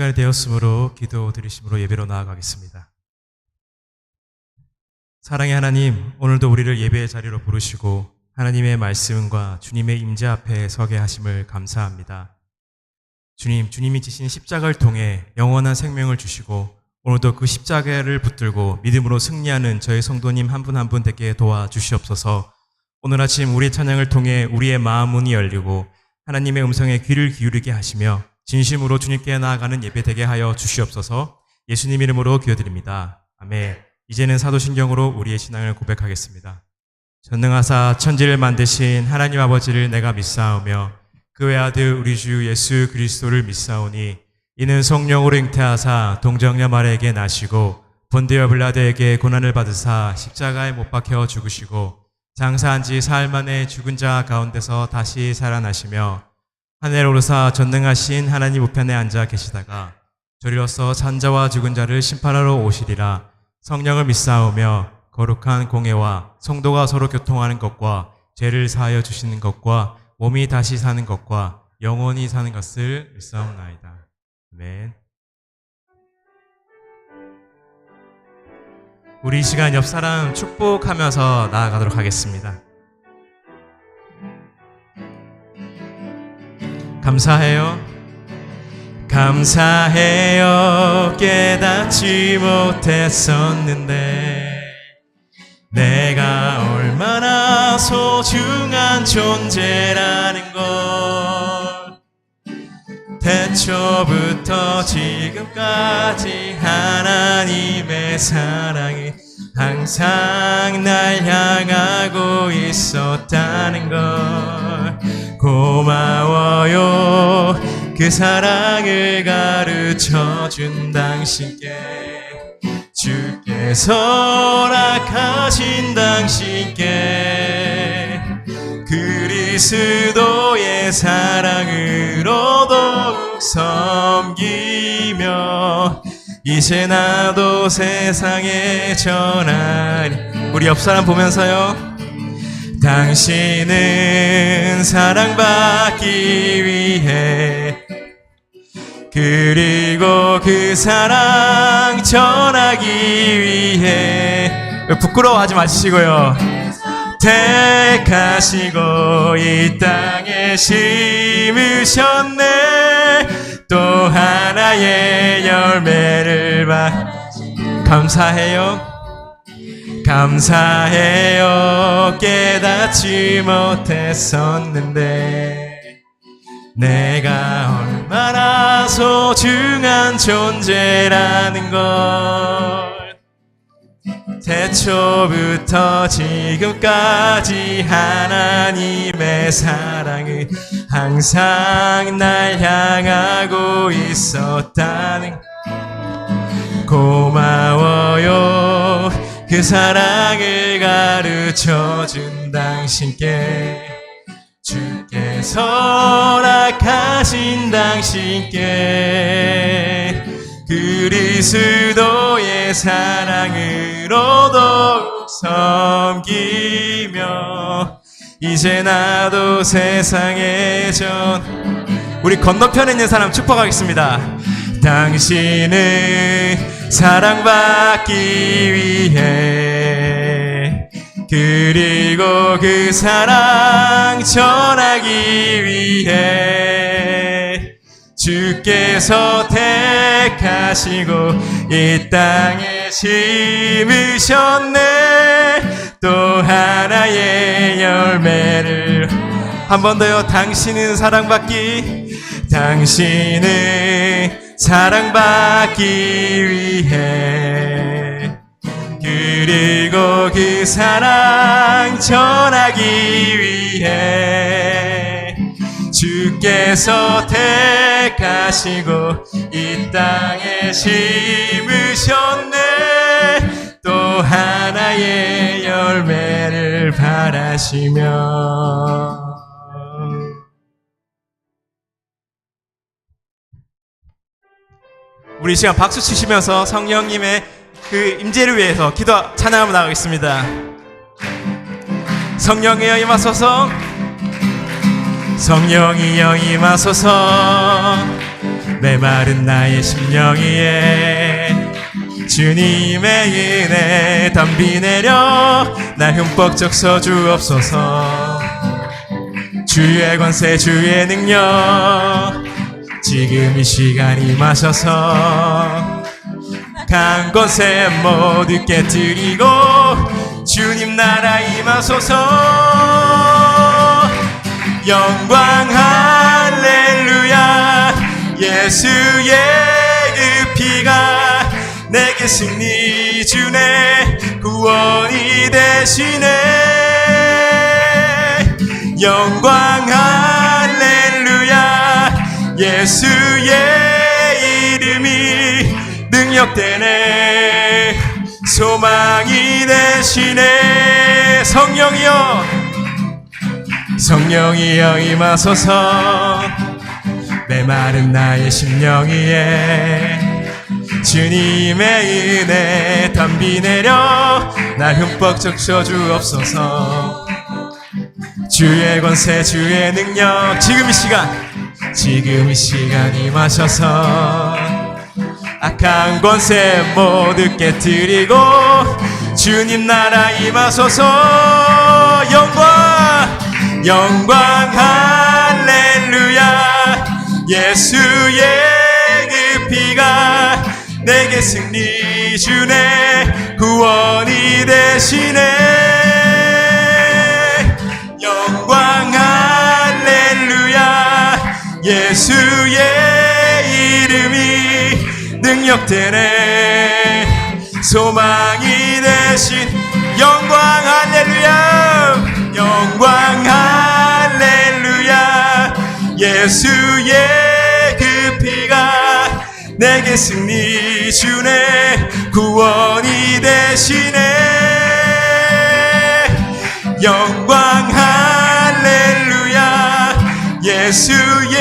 시간이 되었으므로 기도 드리심으로 예배로 나아가겠습니다. 사랑의 하나님, 오늘도 우리를 예배의 자리로 부르시고 하나님의 말씀과 주님의 임재 앞에 서게 하심을 감사합니다. 주님, 주님이 지신 십자가를 통해 영원한 생명을 주시고 오늘도 그 십자가를 붙들고 믿음으로 승리하는 저희 성도님 한 분 한 분 되게 도와주시옵소서. 오늘 아침 우리의 찬양을 통해 우리의 마음 문이 열리고 하나님의 음성에 귀를 기울이게 하시며 진심으로 주님께 나아가는 예배 되게 하여 주시옵소서. 예수님 이름으로 기도드립니다. 아멘. 이제는 사도신경으로 우리의 신앙을 고백하겠습니다. 전능하사 천지를 만드신 하나님 아버지를 내가 믿사오며 그 외아들 우리 주 예수 그리스도를 믿사오니 이는 성령으로 잉태하사 동정녀 마리아에게 나시고 본디오 빌라도에게 고난을 받으사 십자가에 못 박혀 죽으시고 장사한 지 사흘 만에 죽은 자 가운데서 다시 살아나시며 하늘 오르사 전능하신 하나님 우편에 앉아 계시다가 저리로서 산자와 죽은 자를 심판하러 오시리라. 성령을 믿사오며 거룩한 공예와 성도가 서로 교통하는 것과 죄를 사하여 주시는 것과 몸이 다시 사는 것과 영원히 사는 것을 믿사옵나이다. 아멘. 우리 이 시간 옆 사람 축복하면서 나아가도록 하겠습니다. 감사해요. 감사해요. 깨닫지 못했었는데 내가 얼마나 소중한 존재라는 걸 태초부터 지금까지 하나님의 사랑이 항상 날 향하고 있었다는 걸 고마워요. 그 사랑을 가르쳐준 당신께 주께서 허락하신 당신께 그리스도의 사랑으로 더욱 섬기며 이제 나도 세상에 전하리. 우리 옆 사람 보면서요. 당신은 사랑받기 위해 그리고 그 사랑 전하기 위해 부끄러워하지 마시고요. 택하시고 이 땅에 심으셨네. 또 하나의 열매를 감사해요. 감사해요. 깨닫지 못했었는데 내가 얼마나 소중한 존재라는 걸 태초부터 지금까지 하나님의 사랑은 항상 날 향하고 있었다는 고마워요. 그 사랑을 가르쳐준 당신께 주께서 허락하신 당신께 그리스도의 사랑으로 더욱 섬기며 이제 나도 세상에 우리 건너편에 있는 사람 축복하겠습니다. 당신은 사랑받기 위해 그리고 그 사랑 전하기 위해 주께서 택하시고 이 땅에 심으셨네. 또 하나의 열매를 한 번 더요. 당신은 사랑받기 위해 그리고 그 사랑 전하기 위해 주께서 택하시고 이 땅에 심으셨네. 또 하나의 열매를 바라시며 우리 이 시간 박수 치시면서 성령님의 그 임재를 위해서 기도 찬양하며 나가겠습니다. 성령이여 임하소서. 성령이여 임하소서. 메마른 나의 심령이에 주님의 은혜 담비 내려 날 흠뻑 적셔 주옵소서. 주의 권세 주의 능력 지금 이 시간 임하셔서 강 권세 모두 깨뜨리고 주님 나라 임하소서. 영광 할렐루야. 예수의 그 피가 내게 승리 주네 구원이 되시네. 영광 할렐루야. 예수의 이름이 능력되네 소망이 되시네. 성령이여 성령이여 임하소서. 메마른 나의 심령이에 주님의 은혜 담비 내려 날 흠뻑 적셔 주옵소서. 주의 권세 주의 능력 지금 이 시간 임하셔서 악한 권세 모두 깨뜨리고 주님 나라 임하소서. 영광 할렐루야. 예수의 그 피가 내게 승리 주네 구원이 되시네. 영광 할렐루야. 예수의 이름이 능력되네 소망이 되신. 영광 할렐루야. 영광 할렐루야. 예수의 그 피가 내게 승리 주네 구원이 되시네. 영광 할렐루야. 예수의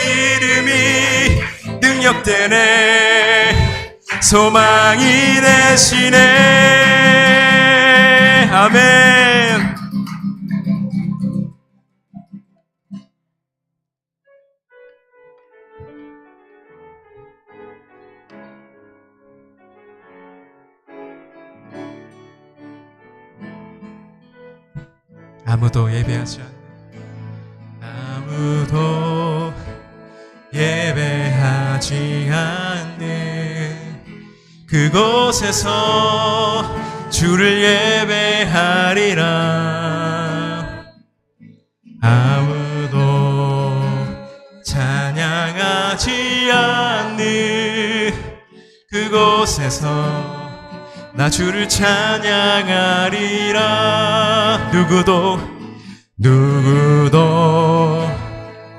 이름이 능력되네 소망이 되시네. 아멘. 아무도 예배하지 않는 그곳에서 주를 예배하리라. 아무도 찬양하지 않는 그곳에서 나 주를 찬양하리라. 누구도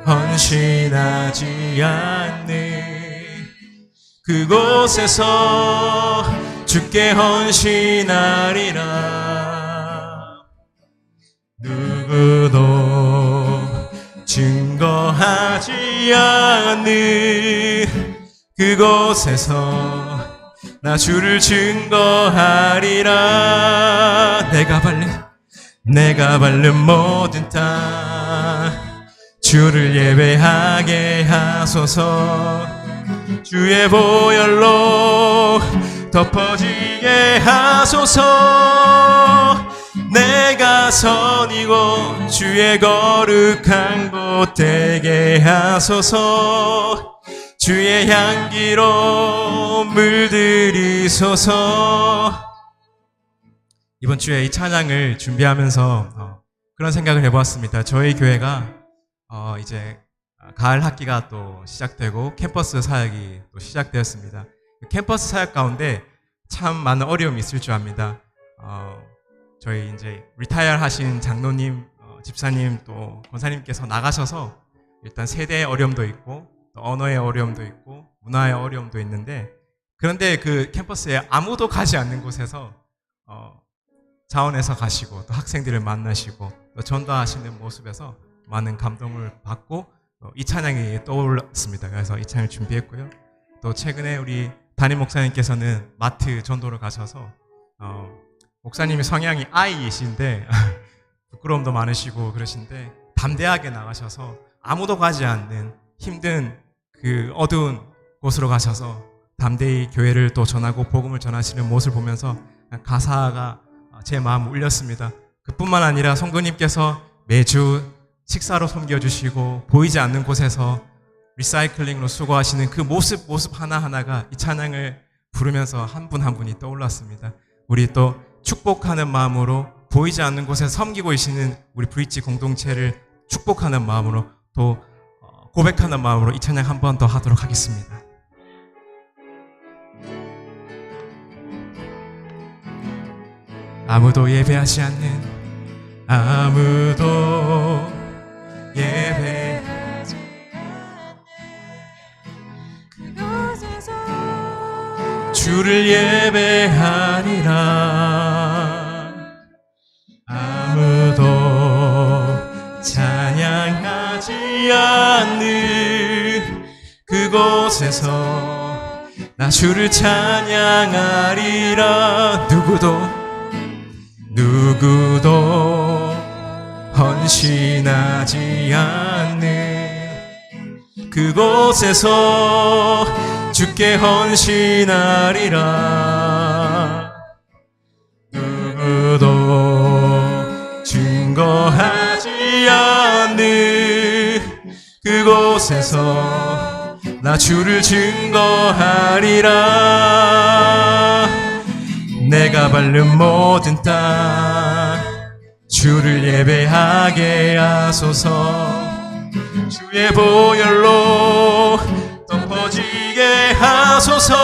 헌신하지 않는 그곳에서 주께 헌신하리라. 누구도 증거하지 않는 그곳에서 나 주를 증거하리라. 내가 밟는 모든 땅 주를 예배하게 하소서. 주의 보혈로 덮어지게 하소서. 내가 선이고 주의 거룩한 곳 되게 하소서. 주의 향기로 물들이소서. 이번 주에 이 찬양을 준비하면서 그런 생각을 해보았습니다. 저희 교회가 이제 가을 학기가 또 시작되고 캠퍼스 사역이 또 시작되었습니다. 캠퍼스 사역 가운데 참 많은 어려움이 있을 줄 압니다. 저희 이제 리타이어 하신 장로님, 집사님 또 권사님께서 나가셔서 일단 세대의 어려움도 있고 또 언어의 어려움도 있고 문화의 어려움도 있는데, 그런데 그 캠퍼스에 아무도 가지 않는 곳에서 자원해서 가시고 또 학생들을 만나시고 또 전도하시는 모습에서 많은 감동을 받고 이 찬양이 떠올랐습니다. 그래서 이 찬양을 준비했고요. 또 최근에 우리 담임 목사님께서는 마트 전도를 가셔서 목사님이 성향이 I이신데 부끄러움도 많으시고 그러신데 담대하게 나가셔서 아무도 가지 않는 힘든 그 어두운 곳으로 가셔서 담대히 교회를 또 전하고 복음을 전하시는 모습을 보면서 가사가 제 마음 울렸습니다. 그뿐만 아니라 성도님께서 매주 식사로 섬겨주시고 보이지 않는 곳에서 리사이클링으로 수고하시는 그 모습 하나하나가 이 찬양을 부르면서 한 분 한 분이 떠올랐습니다. 우리 또 축복하는 마음으로 보이지 않는 곳에서 섬기고 계시는 우리 브릿지 공동체를 축복하는 마음으로 또 고백하는 마음으로 이 찬양 한 번 더 하도록 하겠습니다. 아무도 예배하지 않는 아무도 예배하지 않는 그곳에서 주를 예배하리라. 아무도 찬양하지 않는 그곳에서 나 주를 찬양하리라. 누구도 헌신하지 않는 그곳에서 주께 헌신하리라. 누구도 증거하지 않는 그곳에서 나 주를 증거하리라. 내가 밟는 모든 땅 주를 예배하게 하소서. 주의 보혈로 덮어지게 하소서.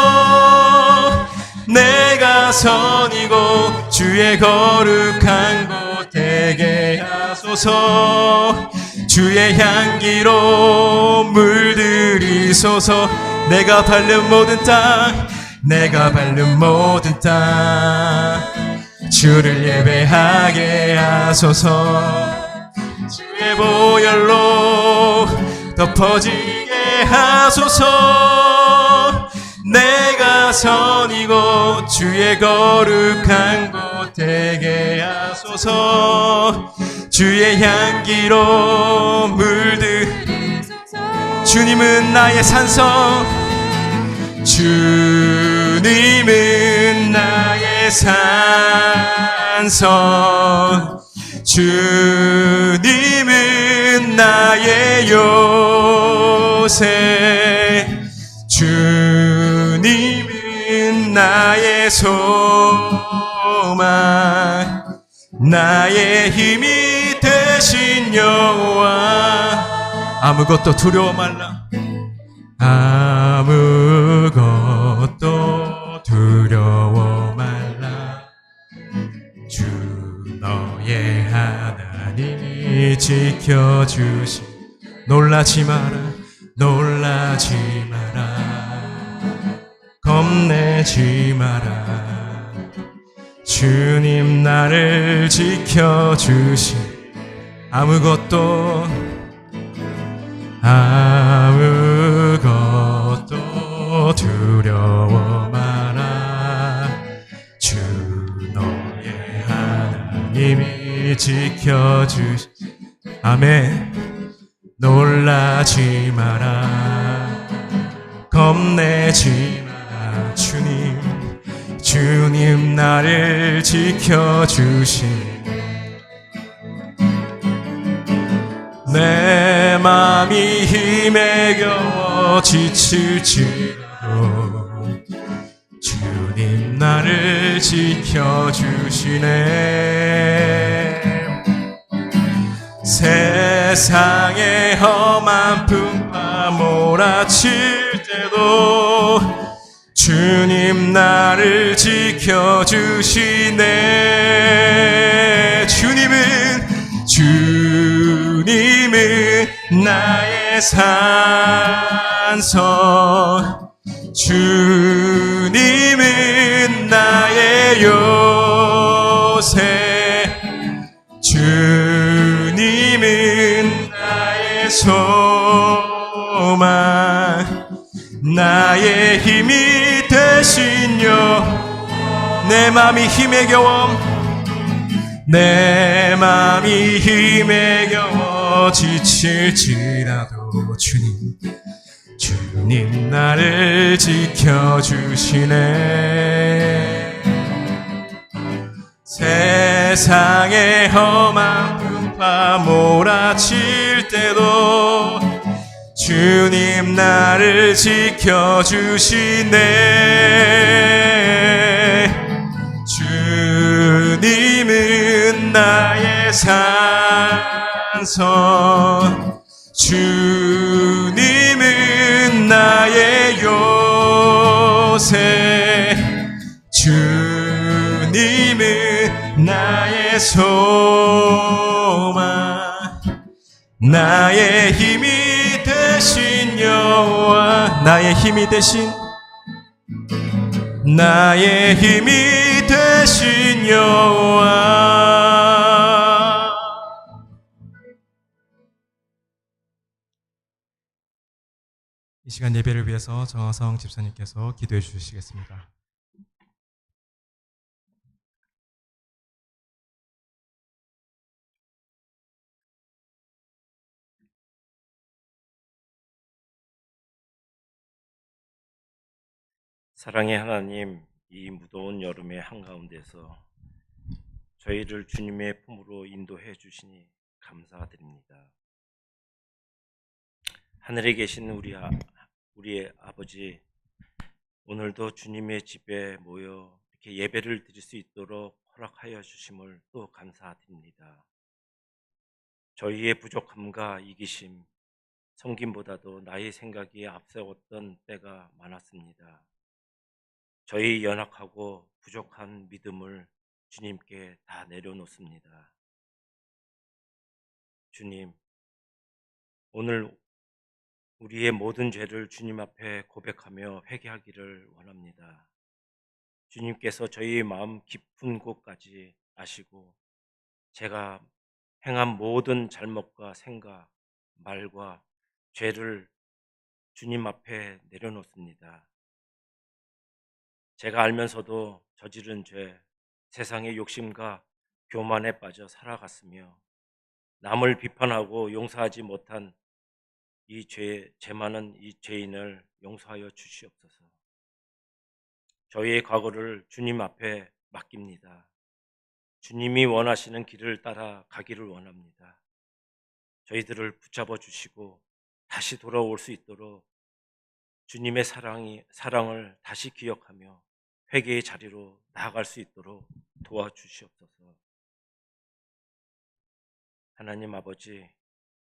내가 선이고 주의 거룩한 곳 되게 하소서. 주의 향기로 물들이소서. 내가 밟는 모든 땅 주를 예배하게 하소서. 주의 보혈로 덮어지게 하소서. 내가 선이고 주의 거룩한 곳 되게 하소서. 주의 향기로 물들이소서. 주님은 나의 산성, 주님은 나의 산성, 주님은 나의 요새, 주님은 나의 소망, 나의 힘이 되신 여호와. 아무것도 두려워 말라. 아무것도 두려워 말라. 주 너의 하나님이 지켜주시. 놀라지 마라. 겁내지 마라. 주님 나를 지켜주시. 아무것도 두려워 마라. 주 너의 하나님이 지켜주시. 아멘. 놀라지 마라. 겁내지 마라. 주님 나를 지켜주시. 내 맘이 힘에 겨워 지칠지라도 주님 나를 지켜주시네. 세상의 험한 풍파 몰아칠 때도 주님 나를 지켜주시네. 주님은 나의 산성, 주님은 나의 요새, 주님은 나의 소망, 나의 힘이 되신 여호와. 내 맘이 힘에 겨워 지칠지라도 주님 주님 나를 지켜주시네. 세상의 험한 풍파 몰아칠 때도 주님 나를 지켜주시네. 주님은 나의 산성, 주님은 나의 요새, 주님은 나의 소망, 나의 힘이 되신 여호와, 나의 힘이 되신, 나의 힘이 되신 여호와. 이 시간 예배를 위해서 정화성 집사님께서 기도해 주시겠습니다. 사랑의 하나님, 이 무더운 여름의 한가운데서 저희를 주님의 품으로 인도해 주시니 감사드립니다. 하늘에 계신 우리의 아버지, 오늘도 주님의 집에 모여 이렇게 예배를 드릴 수 있도록 허락하여 주심을 또 감사드립니다. 저희의 부족함과 이기심, 섬김보다도 나의 생각이 앞세웠던 때가 많았습니다. 저희 연약하고 부족한 믿음을 주님께 다 내려놓습니다. 주님, 오늘 우리의 모든 죄를 주님 앞에 고백하며 회개하기를 원합니다. 주님께서 저희 마음 깊은 곳까지 아시고 제가 행한 모든 잘못과 생각, 말과 죄를 주님 앞에 내려놓습니다. 제가 알면서도 저지른 죄, 세상의 욕심과 교만에 빠져 살아갔으며 남을 비판하고 용서하지 못한 죄 많은 이 죄인을 용서하여 주시옵소서. 저희의 과거를 주님 앞에 맡깁니다. 주님이 원하시는 길을 따라 가기를 원합니다. 저희들을 붙잡아 주시고 다시 돌아올 수 있도록 주님의 사랑을 다시 기억하며 회개의 자리로 나아갈 수 있도록 도와주시옵소서. 하나님 아버지,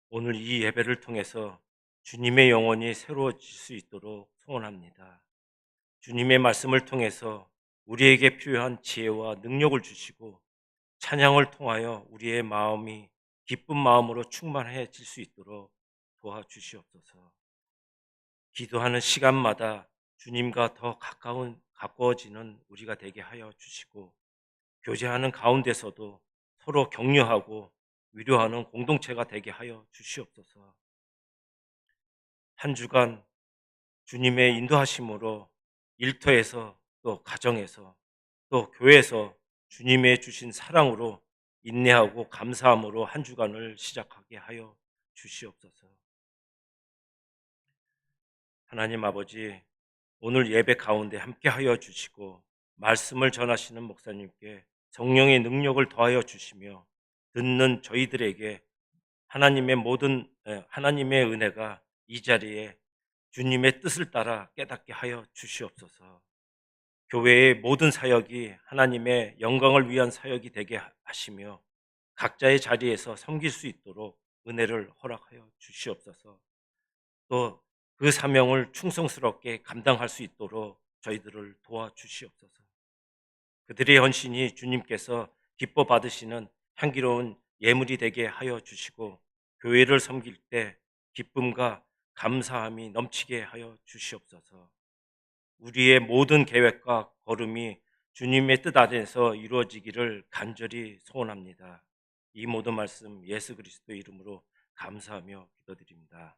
오늘 이 예배를 통해서 주님의 영혼이 새로워질 수 있도록 소원합니다. 주님의 말씀을 통해서 우리에게 필요한 지혜와 능력을 주시고 찬양을 통하여 우리의 마음이 기쁜 마음으로 충만해질 수 있도록 도와주시옵소서. 기도하는 시간마다 주님과 더 가까워지는 우리가 되게 하여 주시고 교제하는 가운데서도 서로 격려하고 위로하는 공동체가 되게 하여 주시옵소서. 한 주간 주님의 인도하심으로 일터에서 또 가정에서 또 교회에서 주님의 주신 사랑으로 인내하고 감사함으로 한 주간을 시작하게 하여 주시옵소서. 하나님 아버지, 오늘 예배 가운데 함께 하여 주시고 말씀을 전하시는 목사님께 성령의 능력을 더하여 주시며 듣는 저희들에게 하나님의 은혜가 이 자리에 주님의 뜻을 따라 깨닫게 하여 주시옵소서. 교회의 모든 사역이 하나님의 영광을 위한 사역이 되게 하시며 각자의 자리에서 섬길 수 있도록 은혜를 허락하여 주시옵소서. 또 그 사명을 충성스럽게 감당할 수 있도록 저희들을 도와주시옵소서. 그들의 헌신이 주님께서 기뻐 받으시는 향기로운 예물이 되게 하여 주시고 교회를 섬길 때 기쁨과 감사함이 넘치게 하여 주시옵소서. 우리의 모든 계획과 걸음이 주님의 뜻 안에서 이루어지기를 간절히 소원합니다. 이 모든 말씀 예수 그리스도 이름으로 감사하며 기도드립니다.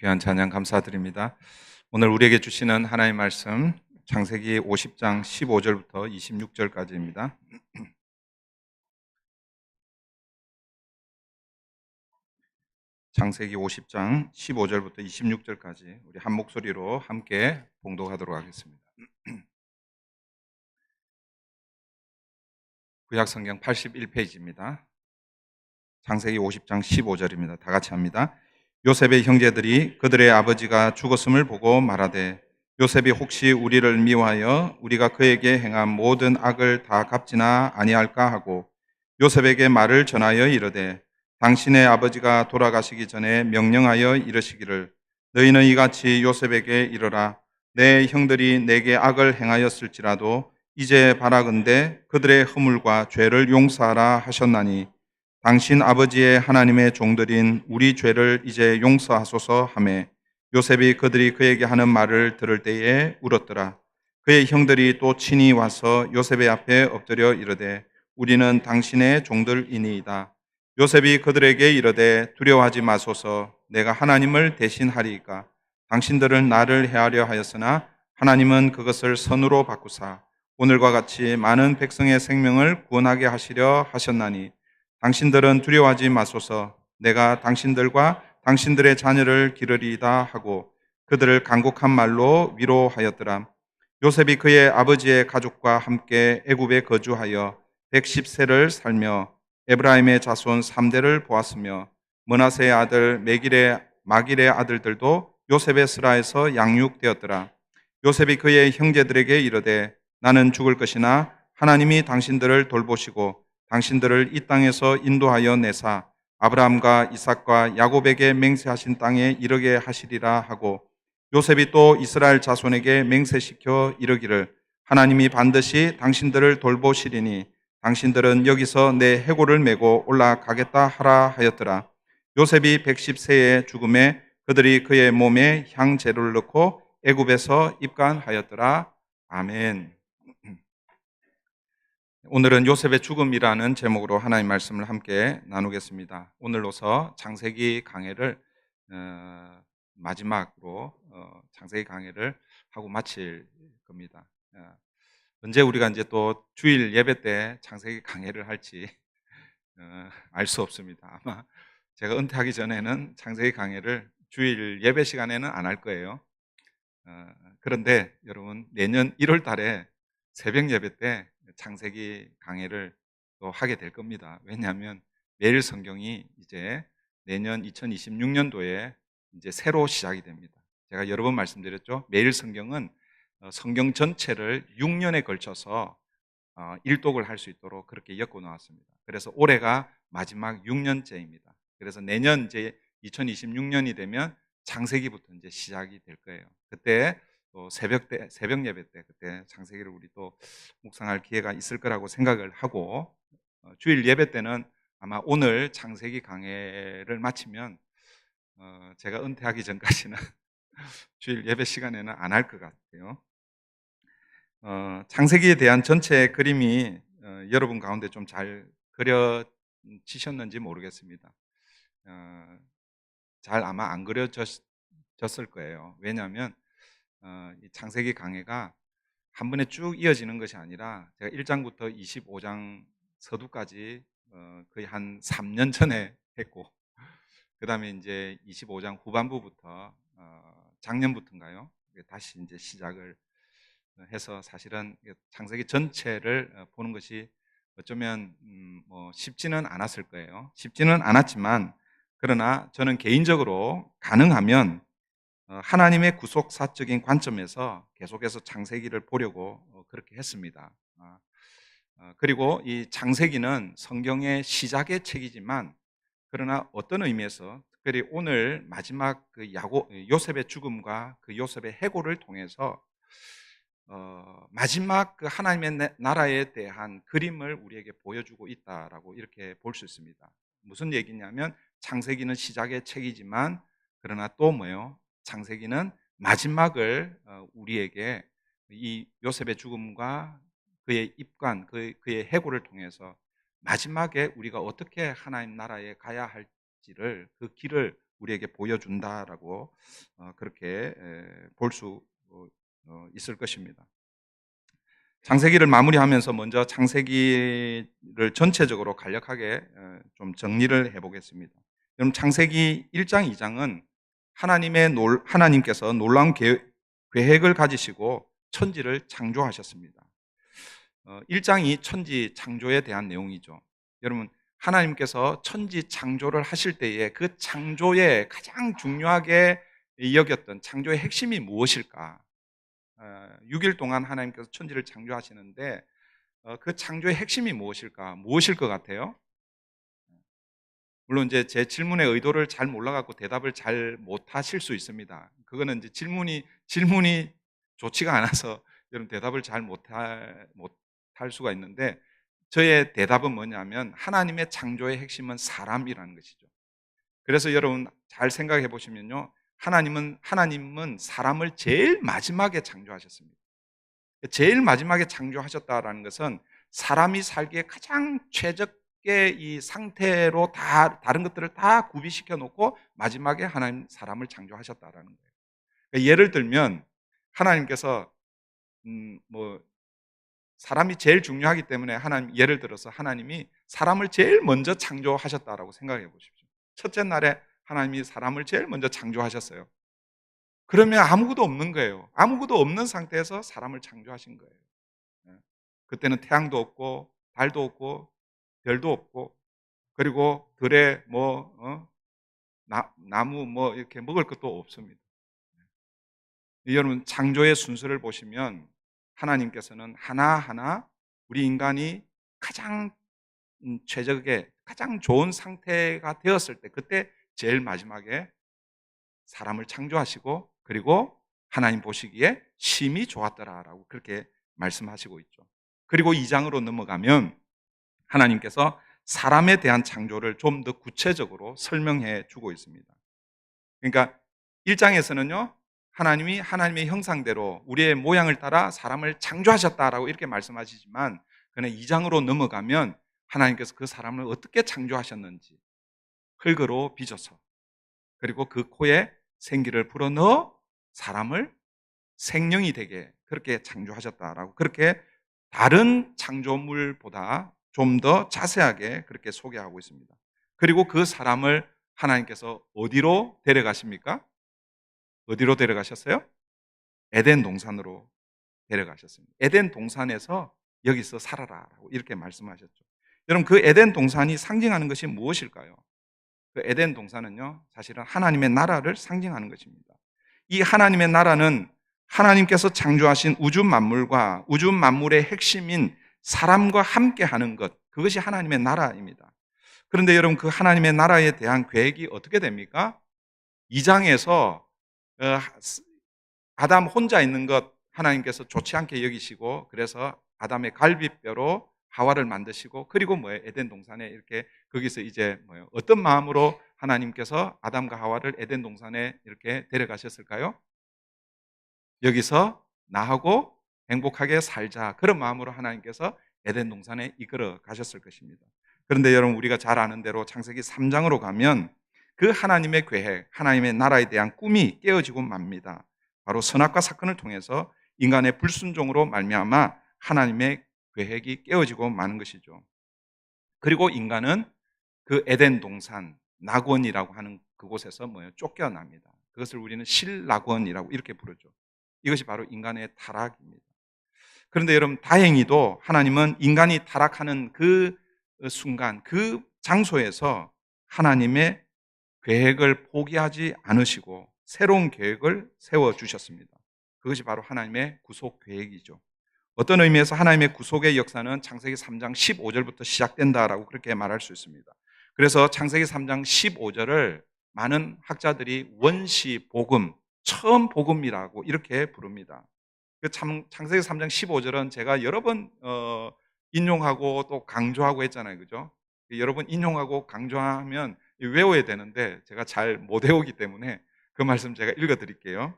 귀한 찬양 감사드립니다. 오늘 우리에게 주시는 하나님의 말씀 창세기 50장 15절부터 26절까지입니다. 창세기 50장 15절부터 26절까지 우리 한 목소리로 함께 봉독하도록 하겠습니다. 구약성경 81페이지입니다. 창세기 50장 15절입니다. 다 같이 합니다. 요셉의 형제들이 그들의 아버지가 죽었음을 보고 말하되 요셉이 혹시 우리를 미워하여 우리가 그에게 행한 모든 악을 다 갚지나 아니할까 하고 요셉에게 말을 전하여 이르되 당신의 아버지가 돌아가시기 전에 명령하여 이르시기를 너희는 이같이 요셉에게 이르라 내 형들이 내게 악을 행하였을지라도 이제 바라건대 그들의 허물과 죄를 용서하라 하셨나니 당신 아버지의 하나님의 종들인 우리 죄를 이제 용서하소서 하매 요셉이 그들이 그에게 하는 말을 들을 때에 울었더라. 그의 형들이 또 친히 와서 요셉의 앞에 엎드려 이르되 우리는 당신의 종들이니이다. 요셉이 그들에게 이르되 두려워하지 마소서 내가 하나님을 대신하리이까 당신들은 나를 해하려 하였으나 하나님은 그것을 선으로 바꾸사 오늘과 같이 많은 백성의 생명을 구원하게 하시려 하셨나니 당신들은 두려워하지 마소서 내가 당신들과 당신들의 자녀를 기르리이다 하고 그들을 간곡한 말로 위로하였더라. 요셉이 그의 아버지의 가족과 함께 애굽에 거주하여 110세를 살며 에브라임의 자손 3대를 보았으며 므낫세의 아들 마길의 아들들도 요셉의 스라에서 양육되었더라. 요셉이 그의 형제들에게 이르되 나는 죽을 것이나 하나님이 당신들을 돌보시고 당신들을 이 땅에서 인도하여 내사 아브라함과 이삭과 야곱에게 맹세하신 땅에 이르게 하시리라 하고 요셉이 또 이스라엘 자손에게 맹세시켜 이르기를 하나님이 반드시 당신들을 돌보시리니 당신들은 여기서 내 해골을 메고 올라가겠다 하라 하였더라. 요셉이 110세의 죽음에 그들이 그의 몸에 향재료를 넣고 애굽에서 입간하였더라. 아멘. 오늘은 요셉의 죽음이라는 제목으로 하나님의 말씀을 함께 나누겠습니다. 오늘로서 창세기 강해를 마지막으로 창세기 강해를 하고 마칠 겁니다. 언제 우리가 이제 또 주일 예배 때 창세기 강해를 할지 알 수 없습니다. 아마 제가 은퇴하기 전에는 창세기 강해를 주일 예배 시간에는 안 할 거예요. 그런데 여러분 내년 1월 달에 새벽 예배 때 창세기 강해를 또 하게 될 겁니다. 왜냐하면 매일 성경이 이제 내년 2026년도에 이제 새로 시작이 됩니다. 제가 여러 번 말씀드렸죠. 매일 성경은 성경 전체를 6년에 걸쳐서 일독을 할 수 있도록 그렇게 엮어 놓았습니다. 그래서 올해가 마지막 6년째입니다. 그래서 내년 이제 2026년이 되면 창세기부터 이제 시작이 될 거예요. 그때 또 새벽 예배 때 그때 창세기를 우리 또 묵상할 기회가 있을 거라고 생각을 하고 주일 예배 때는 아마 오늘 창세기 강해를 마치면 제가 은퇴하기 전까지는 주일 예배 시간에는 안 할 것 같아요. 창세기에 대한 전체 그림이 여러분 가운데 좀 잘 그려지셨는지 모르겠습니다. 잘 아마 안 그려졌을 거예요. 왜냐하면 이 창세기 강해가 한 번에 쭉 이어지는 것이 아니라 제가 1장부터 25장 서두까지 거의 한 3년 전에 했고 그 다음에 이제 25장 후반부부터 작년부터인가요? 다시 이제 시작을 해서 사실은 창세기 전체를 보는 것이 어쩌면 뭐 쉽지는 않았을 거예요. 쉽지는 않았지만 그러나 저는 개인적으로 가능하면 하나님의 구속사적인 관점에서 계속해서 창세기를 보려고 그렇게 했습니다. 그리고 이 창세기는 성경의 시작의 책이지만 그러나 어떤 의미에서 특별히 오늘 마지막 그 요셉의 죽음과 그 요셉의 해고를 통해서 마지막 그 하나님의 나라에 대한 그림을 우리에게 보여주고 있다라고 이렇게 볼 수 있습니다. 무슨 얘기냐면 창세기는 시작의 책이지만 그러나 또 뭐예요? 창세기는 마지막을 우리에게 이 요셉의 죽음과 그의 입관, 그의 해고를 통해서 마지막에 우리가 어떻게 하나님 나라에 가야 할지를 그 길을 우리에게 보여준다라고 그렇게 볼 수 있을 것입니다. 창세기를 마무리하면서 먼저 창세기를 전체적으로 간략하게 좀 정리를 해보겠습니다. 그럼 창세기 1장, 2장은 하나님께서 놀라운 계획을 가지시고 천지를 창조하셨습니다. 1장이 천지 창조에 대한 내용이죠. 여러분, 하나님께서 천지 창조를 하실 때에 그 창조에 가장 중요하게 여겼던 창조의 핵심이 무엇일까? 6일 동안 하나님께서 천지를 창조하시는데 그 창조의 핵심이 무엇일까? 무엇일 것 같아요? 물론 이제 제 질문의 의도를 잘 몰라갖고 대답을 잘 못하실 수 있습니다. 그거는 이제 질문이 좋지가 않아서 여러분 대답을 잘 못할 수가 있는데 저의 대답은 뭐냐면 하나님의 창조의 핵심은 사람이라는 것이죠. 그래서 여러분 잘 생각해 보시면요, 하나님은 사람을 제일 마지막에 창조하셨습니다. 제일 마지막에 창조하셨다라는 것은 사람이 살기에 가장 최적의 이 상태로 다른 것들을 다 구비시켜 놓고 마지막에 하나님 사람을 창조하셨다라는 거예요. 그러니까 예를 들면 하나님께서 사람이 제일 중요하기 때문에 예를 들어서 하나님이 사람을 제일 먼저 창조하셨다라고 생각해 보십시오. 첫째 날에 하나님이 사람을 제일 먼저 창조하셨어요. 그러면 아무것도 없는 거예요. 아무것도 없는 상태에서 사람을 창조하신 거예요. 그때는 태양도 없고 달도 없고 별도 없고 그리고 들에 나무 이렇게 먹을 것도 없습니다. 여러분 창조의 순서를 보시면 하나님께서는 하나하나 우리 인간이 가장 최적의 가장 좋은 상태가 되었을 때 그때 제일 마지막에 사람을 창조하시고 그리고 하나님 보시기에 심히 좋았더라라고 그렇게 말씀하시고 있죠. 그리고 2장으로 넘어가면 하나님께서 사람에 대한 창조를 좀 더 구체적으로 설명해 주고 있습니다. 그러니까 1장에서는요, 하나님이 하나님의 형상대로 우리의 모양을 따라 사람을 창조하셨다라고 이렇게 말씀하시지만 그러나 2장으로 넘어가면 하나님께서 그 사람을 어떻게 창조하셨는지 흙으로 빚어서 그리고 그 코에 생기를 불어넣어 사람을 생명이 되게 그렇게 창조하셨다라고 그렇게 다른 창조물보다 좀 더 자세하게 그렇게 소개하고 있습니다. 그리고 그 사람을 하나님께서 어디로 데려가십니까? 어디로 데려가셨어요? 에덴 동산으로 데려가셨습니다. 에덴 동산에서 여기서 살아라라고 이렇게 말씀하셨죠. 여러분 그 에덴 동산이 상징하는 것이 무엇일까요? 그 에덴 동산은요, 사실은 하나님의 나라를 상징하는 것입니다. 이 하나님의 나라는 하나님께서 창조하신 우주 만물과 우주 만물의 핵심인 사람과 함께 하는 것, 그것이 하나님의 나라입니다. 그런데 여러분 그 하나님의 나라에 대한 계획이 어떻게 됩니까? 2장에서 아담 혼자 있는 것 하나님께서 좋지 않게 여기시고 그래서 아담의 갈비뼈로 하와를 만드시고 그리고 에덴 동산에 이렇게 거기서 이제 어떤 마음으로 하나님께서 아담과 하와를 에덴 동산에 이렇게 데려가셨을까요? 여기서 나하고 행복하게 살자 그런 마음으로 하나님께서 에덴 동산에 이끌어 가셨을 것입니다. 그런데 여러분 우리가 잘 아는 대로 창세기 3장으로 가면 그 하나님의 계획, 하나님의 나라에 대한 꿈이 깨어지고 맙니다. 바로 선악과 사건을 통해서 인간의 불순종으로 말미암아 하나님의 계획이 깨어지고 마는 것이죠. 그리고 인간은 그 에덴 동산 낙원이라고 하는 그곳에서 쫓겨납니다. 그것을 우리는 실낙원이라고 이렇게 부르죠. 이것이 바로 인간의 타락입니다. 그런데 여러분 다행히도 하나님은 인간이 타락하는 그 순간 그 장소에서 하나님의 계획을 포기하지 않으시고 새로운 계획을 세워주셨습니다. 그것이 바로 하나님의 구속 계획이죠. 어떤 의미에서 하나님의 구속의 역사는 창세기 3장 15절부터 시작된다라고 그렇게 말할 수 있습니다. 그래서 창세기 3장 15절을 많은 학자들이 원시 복음, 처음 복음이라고 이렇게 부릅니다. 창세기 3장 15절은 제가 여러 번 인용하고 또 강조하고 했잖아요. 그죠? 여러 번 인용하고 강조하면 외워야 되는데 제가 잘 못 외우기 때문에 그 말씀 제가 읽어 드릴게요.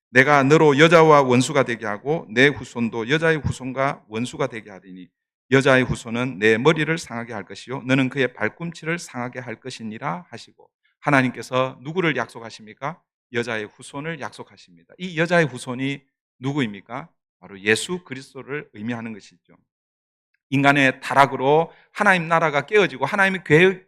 내가 너로 여자와 원수가 되게 하고 내 후손도 여자의 후손과 원수가 되게 하리니 여자의 후손은 내 머리를 상하게 할 것이요 너는 그의 발꿈치를 상하게 할 것이니라 하시고, 하나님께서 누구를 약속하십니까? 여자의 후손을 약속하십니다. 이 여자의 후손이 누구입니까? 바로 예수 그리스도를 의미하는 것이죠. 인간의 타락으로 하나님 나라가 깨어지고 하나님의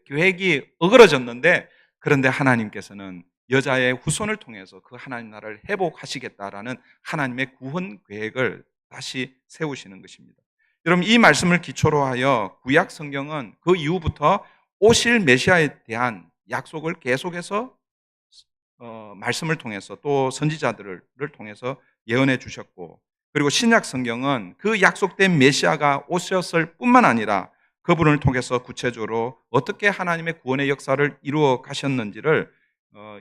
계획이 어그러졌는데, 그런데 하나님께서는 여자의 후손을 통해서 그 하나님 나라를 회복하시겠다라는 하나님의 구원 계획을 다시 세우시는 것입니다. 여러분, 이 말씀을 기초로 하여 구약 성경은 그 이후부터 오실 메시아에 대한 약속을 계속해서 말씀을 통해서 또 선지자들을 통해서 예언해 주셨고, 그리고 신약 성경은 그 약속된 메시아가 오셨을 뿐만 아니라 그분을 통해서 구체적으로 어떻게 하나님의 구원의 역사를 이루어 가셨는지를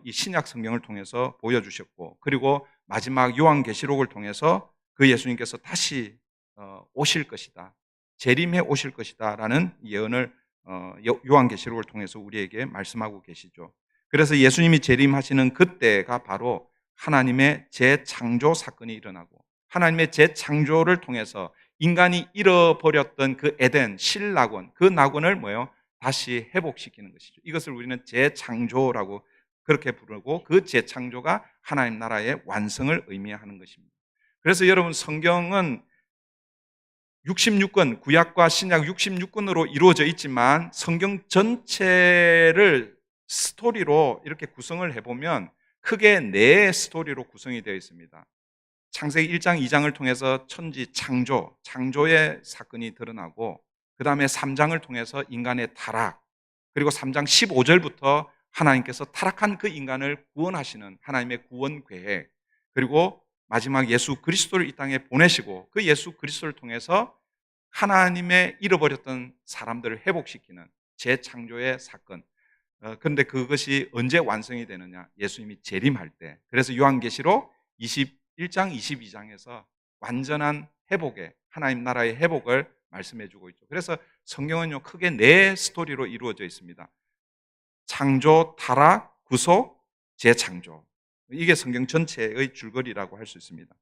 이 신약 성경을 통해서 보여주셨고, 그리고 마지막 요한계시록을 통해서 그 예수님께서 다시 오실 것이다, 재림해 오실 것이다 라는 예언을 요한계시록을 통해서 우리에게 말씀하고 계시죠. 그래서 예수님이 재림하시는 그때가 바로 하나님의 재창조 사건이 일어나고, 하나님의 재창조를 통해서 인간이 잃어버렸던 그 에덴 신낙원, 그 낙원을 다시 회복시키는 것이죠. 이것을 우리는 재창조라고 그렇게 부르고, 그 재창조가 하나님 나라의 완성을 의미하는 것입니다. 그래서 여러분, 성경은 66권, 구약과 신약 66권으로 이루어져 있지만 성경 전체를 스토리로 이렇게 구성을 해보면 크게 4 스토리로 구성이 되어 있습니다. 창세기 1장, 2장을 통해서 천지 창조의 사건이 드러나고, 그 다음에 3장을 통해서 인간의 타락, 그리고 3장 15절부터 하나님께서 타락한 그 인간을 구원하시는 하나님의 구원 계획, 그리고 마지막 예수 그리스도를 이 땅에 보내시고 그 예수 그리스도를 통해서 하나님의 잃어버렸던 사람들을 회복시키는 재창조의 사건. 그런데 그것이 언제 완성이 되느냐? 예수님이 재림할 때. 그래서 요한계시록 21장, 22장에서 완전한 회복의, 하나님 나라의 회복을 말씀해 주고 있죠. 그래서 성경은요, 크게 4 스토리로 이루어져 있습니다. 창조, 타락, 구속, 재창조. 이게 성경 전체의 줄거리라고 할 수 있습니다.